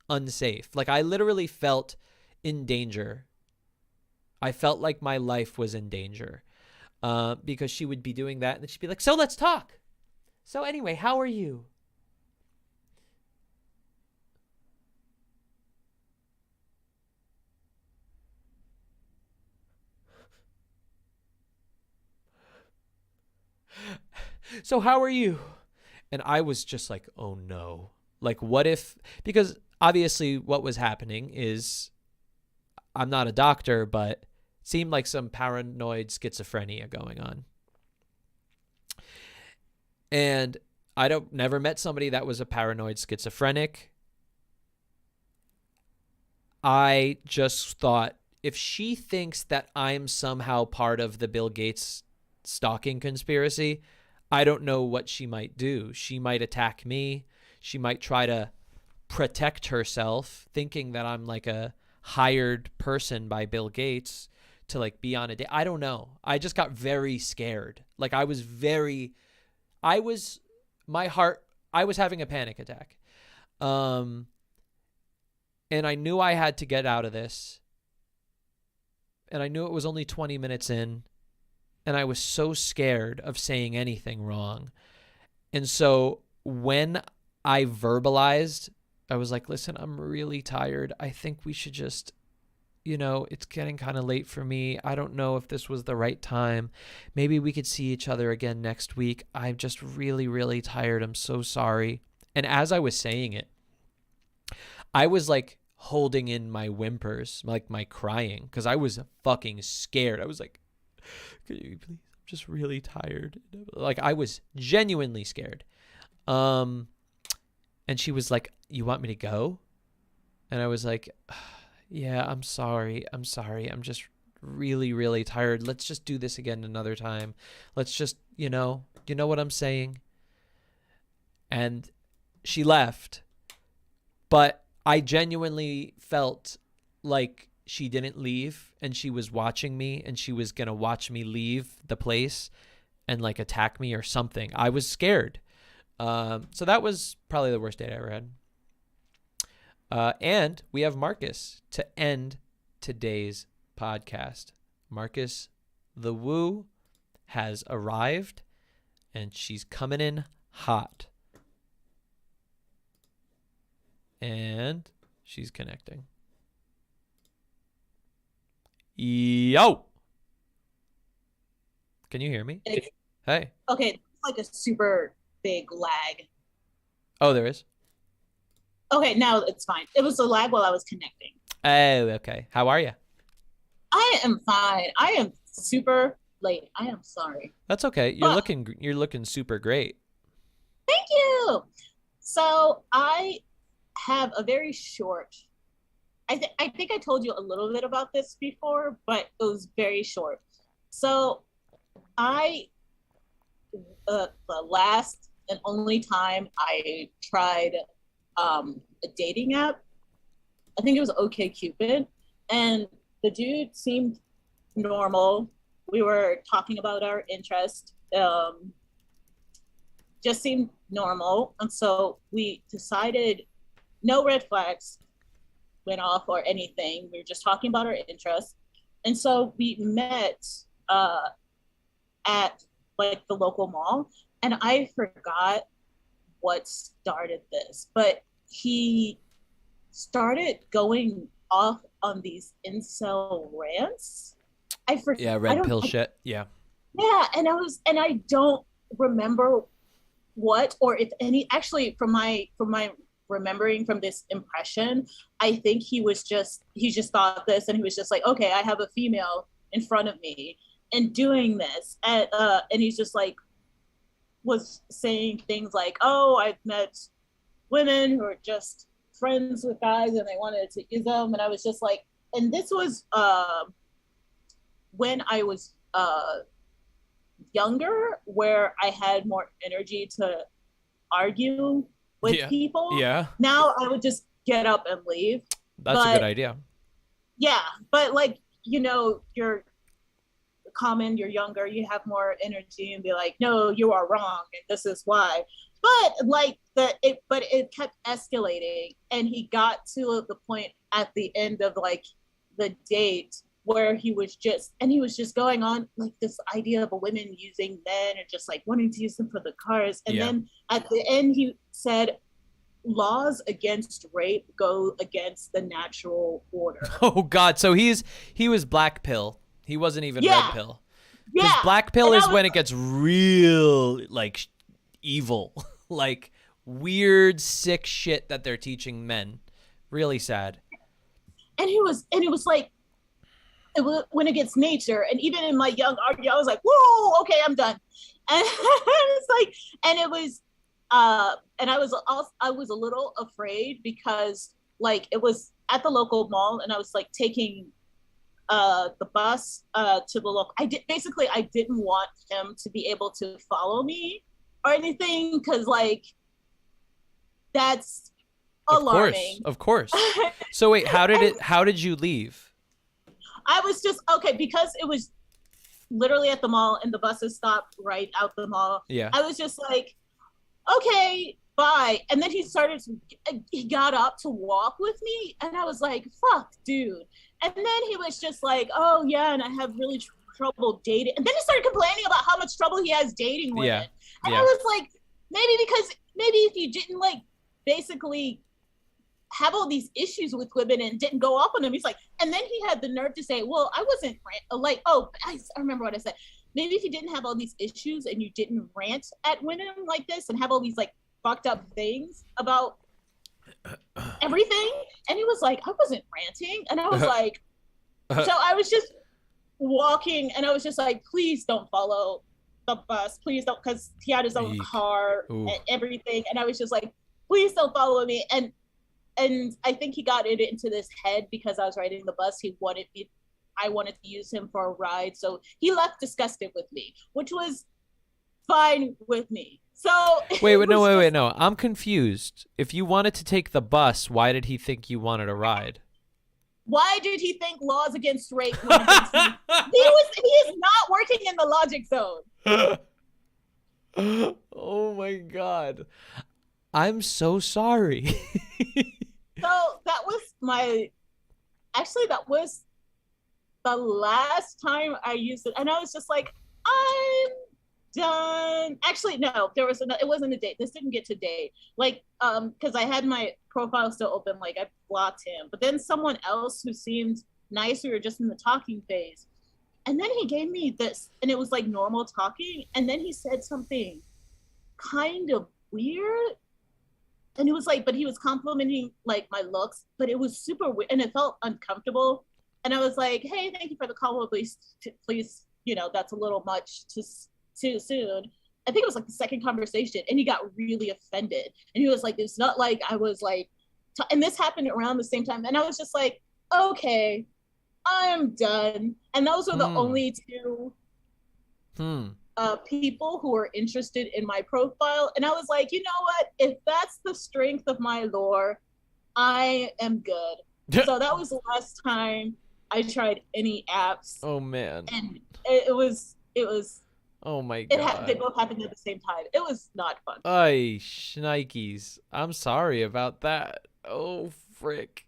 unsafe. Like, I literally felt in danger. I felt like my life was in danger because she would be doing that. And then she'd be like, so let's talk. So anyway, how are you? So how are you? And I was just like, oh no. Like, what if, because obviously what was happening is, I'm not a doctor, but it seemed like some paranoid schizophrenia going on. And I never met somebody that was a paranoid schizophrenic. I just thought, if she thinks that I'm somehow part of the Bill Gates stalking conspiracy, I don't know what she might do. She might attack me. She might try to protect herself, thinking that I'm like a hired person by Bill Gates to like be on a date. I don't know. I just got very scared. Like, I was having a panic attack. And I knew I had to get out of this. And I knew it was only 20 minutes in. And I was so scared of saying anything wrong. And so when I verbalized, I was like, listen, I'm really tired. I think we should just, it's getting kind of late for me. I don't know if this was the right time. Maybe we could see each other again next week. I'm just really, really tired. I'm so sorry. And as I was saying it, I was like holding in my whimpers, like my crying, because I was fucking scared. I was like, could you please? I'm just really tired. Like, I was genuinely scared. And she was like, you want me to go? And I was like, yeah, I'm sorry. I'm just really, really tired. Let's just do this again another time. Let's just, you know what I'm saying? And she left. But I genuinely felt like she didn't leave and she was watching me and she was going to watch me leave the place and like attack me or something. I was scared. So that was probably the worst date I ever had. And we have Marcus to end today's podcast. Marcus, the woo, has arrived and she's coming in hot. And she's connecting. Yo! Can you hear me? Hey. Okay, it's like a super big lag. Oh, there is? Okay, now it's fine. It was a lag while I was connecting. Oh, okay. How are you? I am fine. I am super late. I am sorry. That's okay. You're looking super great. Thank you. So I have a very short. I think I told you a little bit about this before, but it was very short. So the last and only time I tried a dating app, I think it was OkCupid, and the dude seemed normal. We were talking about our interest, just seemed normal. And so we decided no red flags went off or anything. We were just talking about our interests. And so we met at like the local mall, and I forgot what started this, but he started going off on these incel rants. I forget. Yeah, red pill shit. Yeah. Yeah, and I don't remember what or if any. Actually, from my remembering from this impression, I think he just thought this, and he was just like, okay, I have a female in front of me and doing this. And he's just like, was saying things like, oh, I've met women who are just friends with guys and they wanted to use them. And I was just like, and this was when I was younger, where I had more energy to argue with people. Yeah. Now I would just get up and leave. That's a good idea. Yeah. But like, you know, you're common, you're younger, you have more energy and be like, no, you are wrong and this is why. But like it kept escalating, and he got to the point at the end of like the date where he was just going on like this idea of women using men and just like wanting to use them for the cars. And then at the end he said, laws against rape go against the natural order. Oh God. So he was black pill. He wasn't even red pill. Because Yeah. black pill And is I was when it gets real like evil, like weird, sick shit that they're teaching men. Really sad. And it was like, when it gets nature, and even in my young argument, I was like, whoa, okay, I'm done. And it's like, and it was, and I was a little afraid because like it was at the local mall, and I was like taking the bus to the local. I didn't want him to be able to follow me or anything, because like that's alarming. Of course. So wait, how did you leave? I was just because it was literally at the mall and the buses stopped right out the mall. Yeah. I was just like, okay, bye. And then he got up to walk with me, and I was like, fuck, dude. And then he was just like, oh yeah, and I have really trouble dating. And then he started complaining about how much trouble he has dating women. Yeah. And I was like, maybe if you didn't like basically have all these issues with women and didn't go off on them. He's like, and then he had the nerve to say, well, I wasn't like, oh, I remember what I said. Maybe if you didn't have all these issues and you didn't rant at women like this and have all these like fucked up things about everything. And he was like, I wasn't ranting. And I was like, so I was just walking, and I was just like, please don't follow the bus. Please don't, because he had his own car and everything. And I was just like, please don't follow me. And I think he got it into this head because I was riding the bus. I wanted to use him for a ride. So he left disgusted with me, which was fine with me. So wait, no. I'm confused. If you wanted to take the bus, why did he think you wanted a ride? Why did he think laws against rape were against me? He is not working in the logic zone. Oh my God. I'm so sorry. So that was the last time I used it. And I was just like, I'm done. Actually, no, it wasn't a date. This didn't get to date. Like, because I had my profile still open, like I blocked him. But then someone else who seemed nice, we were just in the talking phase. And then he gave me this, and it was like normal talking. And then he said something kind of weird. And it was like, but he was complimenting like my looks, but it was super weird and it felt uncomfortable. And I was like, hey, thank you for the compliment, please, that's a little much too soon. I think it was like the second conversation, and he got really offended. And he was like, it's not like I was like, and this happened around the same time. And I was just like, okay, I'm done. And those were the only two people who were interested in my profile. And I was like, you know what? If that's the strength of my lore, I am good. So that was the last time I tried any apps. Oh man. And it was oh my God. They both happened at the same time. It was not fun. Ay, shnikes. I'm sorry about that. Oh frick.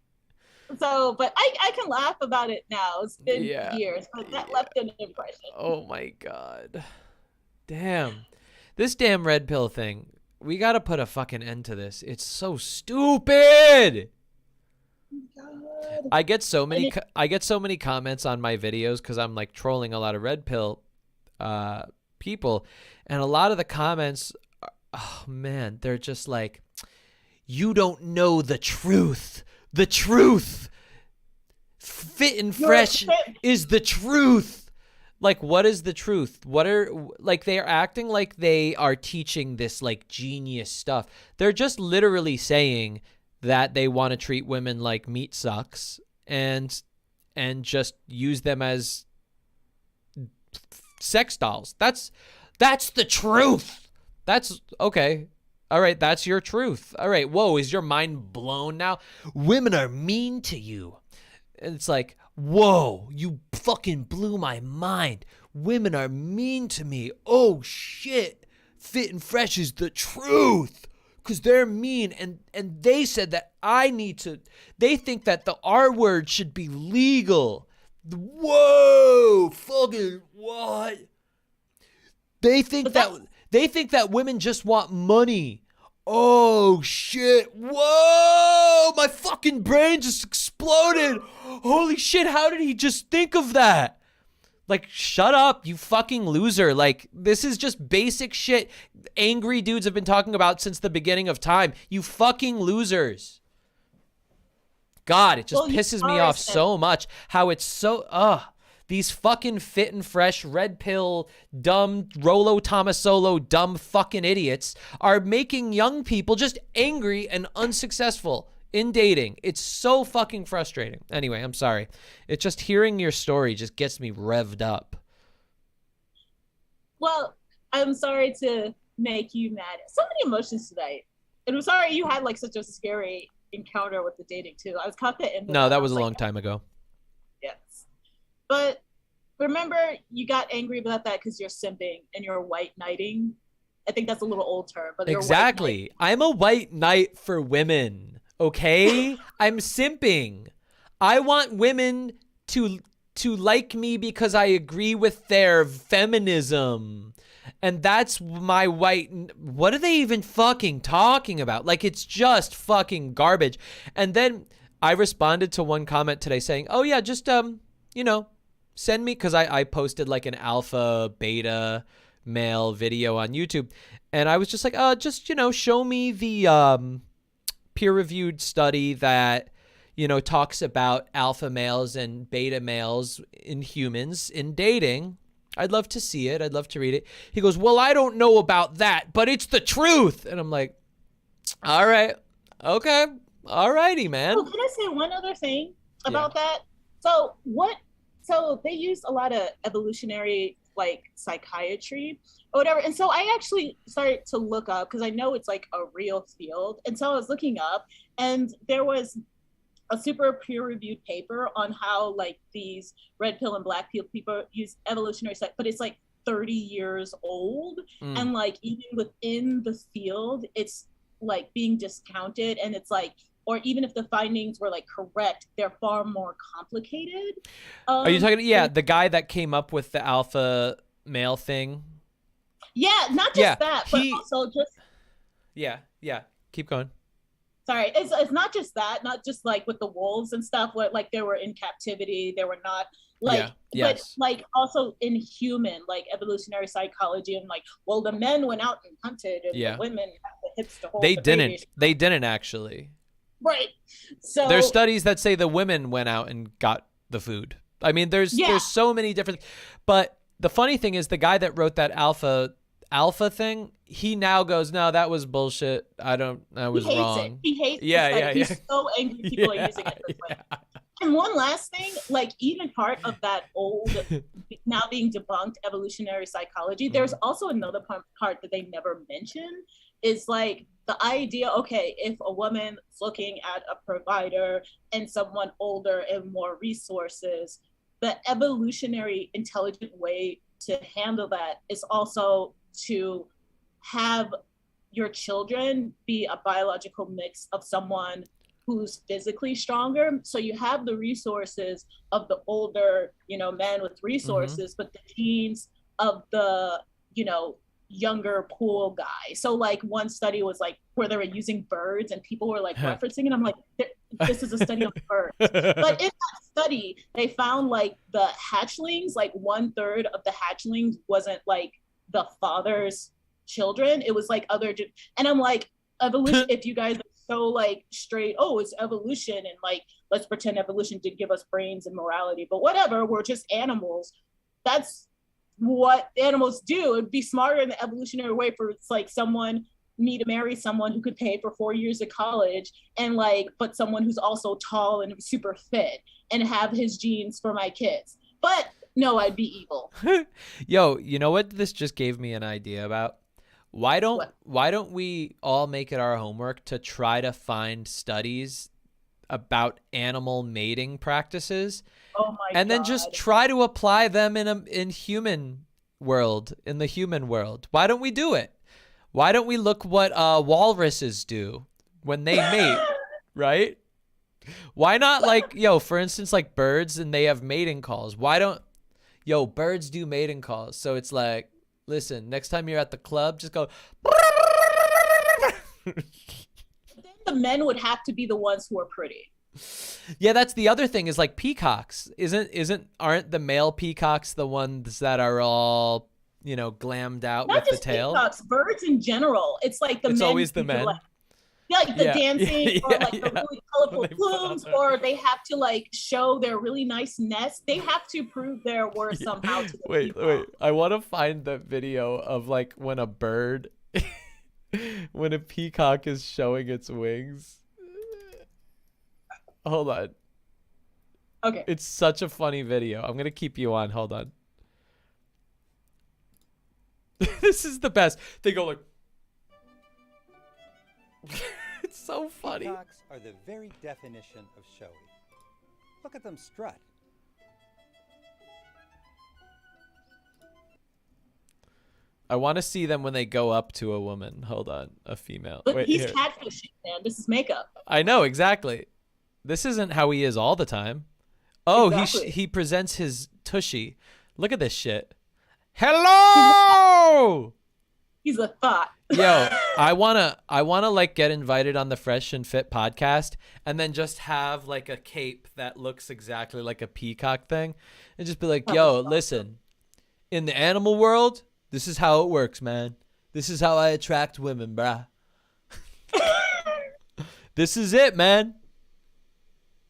So, but I can laugh about it now. It's been years, but that left an impression. Oh my God. Damn. This damn red pill thing. We gotta put a fucking end to this. It's so stupid. God. I get so many comments on my videos because I'm like trolling a lot of red pill people, and a lot of the comments, oh man, they're just like, You don't know the truth. The truth. Fit and fresh is the truth. Like, what is the truth? What are, like, they are acting like they are teaching this, like, genius stuff. They're just literally saying that they want to treat women like meat sucks and just use them as sex dolls. That's the truth. That's okay. All right, that's your truth. All right, whoa, is your mind blown now? Women are mean to you. And it's like, whoa, you fucking blew my mind. Women are mean to me. Oh shit. Fit and fresh is the truth. Because they're mean, and they said that they think that the R word should be legal. Whoa, fucking what? They think that women just want money. Oh shit. Whoa, my fucking brain just exploded. Holy shit, how did he just think of that? Like, shut up, you fucking loser. Like, this is just basic shit angry dudes have been talking about since the beginning of time. You fucking losers. God, it just pisses me off so much how it's so, these fucking fit and fresh, red pill, dumb, Rollo Tomasolo, dumb fucking idiots are making young people just angry and unsuccessful in dating. It's so fucking frustrating. Anyway, I'm sorry. It's just hearing your story just gets me revved up. Well, I'm sorry to make you mad. So many emotions tonight. And I'm sorry you had like such a scary encounter with the dating too. I was caught the end. No, that was a long time ago. Yes. But remember, you got angry about that because you're simping and you're white knighting. I think that's a little old term, but exactly. I'm a white knight for women. Okay, I'm simping. I want women to like me because I agree with their feminism. And that's my white. What are they even fucking talking about? Like, it's just fucking garbage. And then I responded to one comment today saying, oh yeah, just, send me, because I posted like an alpha beta male video on YouTube. And I was just like, show me the peer-reviewed study that, talks about alpha males and beta males in humans in dating. I'd love to see it. I'd love to read it. He goes, well, I don't know about that, but it's the truth. And I'm like, all right. Okay. All righty, man. Oh, can I say one other thing about that? So they use a lot of evolutionary like psychiatry or whatever. And so I actually started to look up because I know it's like a real field. And so I was looking up and there was a super peer-reviewed paper on how like these red pill and black pill people use evolutionary psych, but it's like 30 years old. And like even within the field, it's like being discounted, and it's like, or even if the findings were like correct, they're far more complicated. Are you talking? Yeah, the guy that came up with the alpha male thing. Yeah, not just that, but also just. Yeah. Keep going. Sorry, it's not just that, not just like with the wolves and stuff, where like they were in captivity, they were not like, but like also in human, like evolutionary psychology, and like, well, the men went out and hunted, and the women had the hips to hold. They didn't actually. Right. So there's studies that say the women went out and got the food. I mean, there's so many different, but the funny thing is the guy that wrote that alpha thing, he now goes, no, that was bullshit. I was wrong. He hates it. He's so angry people are using it this way. And one last thing, like even part of that old, now being debunked evolutionary psychology, there's also another part that they never mention, is like the idea, okay, if a woman is looking at a provider and someone older and more resources, the evolutionary intelligent way to handle that is also to have your children be a biological mix of someone who's physically stronger. So you have the resources of the older, man with resources, but the genes of the, younger pool guy. So like one study was like where they were using birds and people were like referencing, and I'm like, this is a study on birds. But in that study, they found like the hatchlings, like 1/3 of the hatchlings wasn't like the father's children. It was like other, and I'm like, evolution, if you guys are so like straight, oh, it's evolution, and like let's pretend evolution did give us brains and morality, but whatever, we're just animals. That's what animals do. It'd be smarter in the evolutionary way for like me to marry someone who could pay for 4 years of college, and like, but someone who's also tall and super fit, and have his genes for my kids. But no, I'd be evil. Yo, you know what this just gave me an idea about? Why don't we all make it our homework to try to find studies about animal mating practices, and then just try to apply them in the human world. Why don't we do it? Why don't we look what walruses do when they mate, right? Why not, like, for instance, like birds, and they have mating calls. Birds do mating calls. So it's like, listen, next time you're at the club, just go. Then the men would have to be the ones who are pretty. Yeah, that's the other thing, is like peacocks. Aren't the male peacocks the ones that are all, glammed out Not with the just tail? peacocks, birds in general. It's like It's always the men. Like the Yeah. dancing, or like the Yeah. really colorful When they put on plumes, their- or they have to like show their really nice nest. They have to prove their worth somehow to the Wait. I want to find that video of like when a peacock is showing its wings. Hold on. Okay. It's such a funny video. I'm going to keep you on. Hold on. This is the best. They go like. It's so funny. Peacocks are the very definition of showy. Look at them strut. I want to see them when they go up to a woman. Hold on. A female. But Wait, he's here. catfishing, man. This is makeup. I know, exactly. This isn't how he is all the time. Oh, Exactly. he presents his tushy. Look at this shit. Hello! He's a thought. Yo, I wanna like get invited on the Fresh and Fit podcast, and then just have like a cape that looks exactly like a peacock thing, and just be like, yo, listen, in the animal world, this is how it works, man. This is how I attract women, bruh. This is it, man.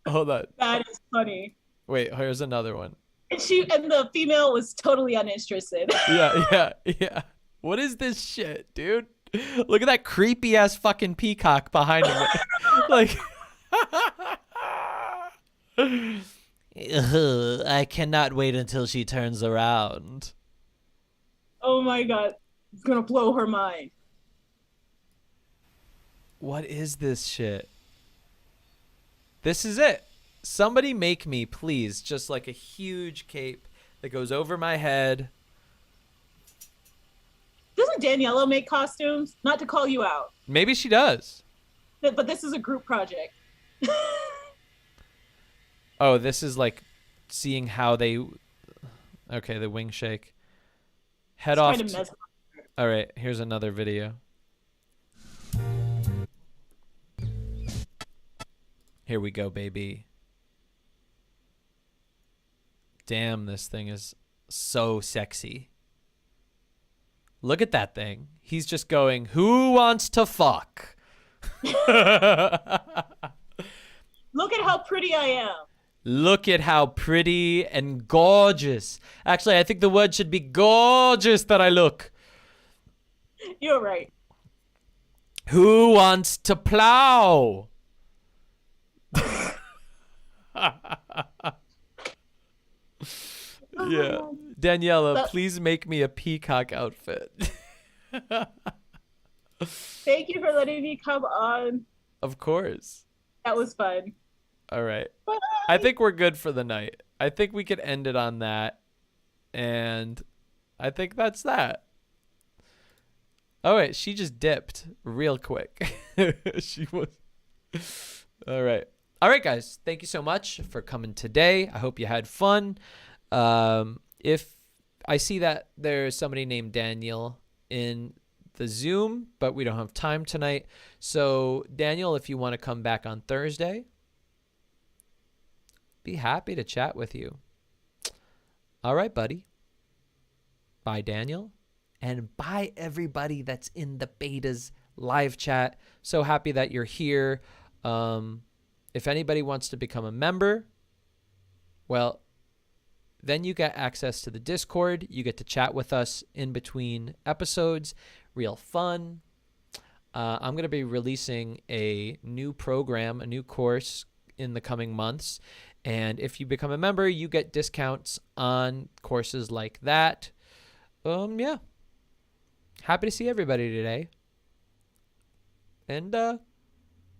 Hold on. That is funny. Wait, here's another one. And the female was totally uninterested. Yeah. What is this shit, dude? Look at that creepy ass fucking peacock behind him. Like, I cannot wait until she turns around. Oh my god. It's gonna blow her mind. What is this shit? This is it. Somebody make me, please, just like a huge cape that goes over my head. Doesn't Daniela make costumes? Not to call you out, Maybe she does. but this is a group project. Oh, this is like seeing how they. Okay, the wing shake. Head It's off. trying to mesmerize All right, here's another video. Here we go, baby. Damn, this thing is so sexy. Look at that thing. He's just going, who wants to fuck? Look at how pretty I am. Look at how pretty and gorgeous. Actually, I think the word should be gorgeous that I look. You're right. Who wants to plow? Yeah. Daniela, please make me a peacock outfit. Thank you for letting me come on. Of course. That was fun. All right. I think we're good for the night. I think we could end it on that. And I think that's that. Oh, wait. She just dipped real quick. She was. All right. All right, guys. Thank you so much for coming today. I hope you had fun. If I see that there's somebody named Daniel in the Zoom, but we don't have time tonight. So, Daniel, if you want to come back on Thursday, be happy to chat with you. All right, buddy. Bye, Daniel. And bye, everybody that's in the betas live chat. So happy that you're here. If anybody wants to become a member, well, then you get access to the Discord. You get to chat with us in between episodes. Real fun. I'm going to be releasing a new program, a new course in the coming months. And if you become a member, you get discounts on courses like that. Yeah. Happy to see everybody today. And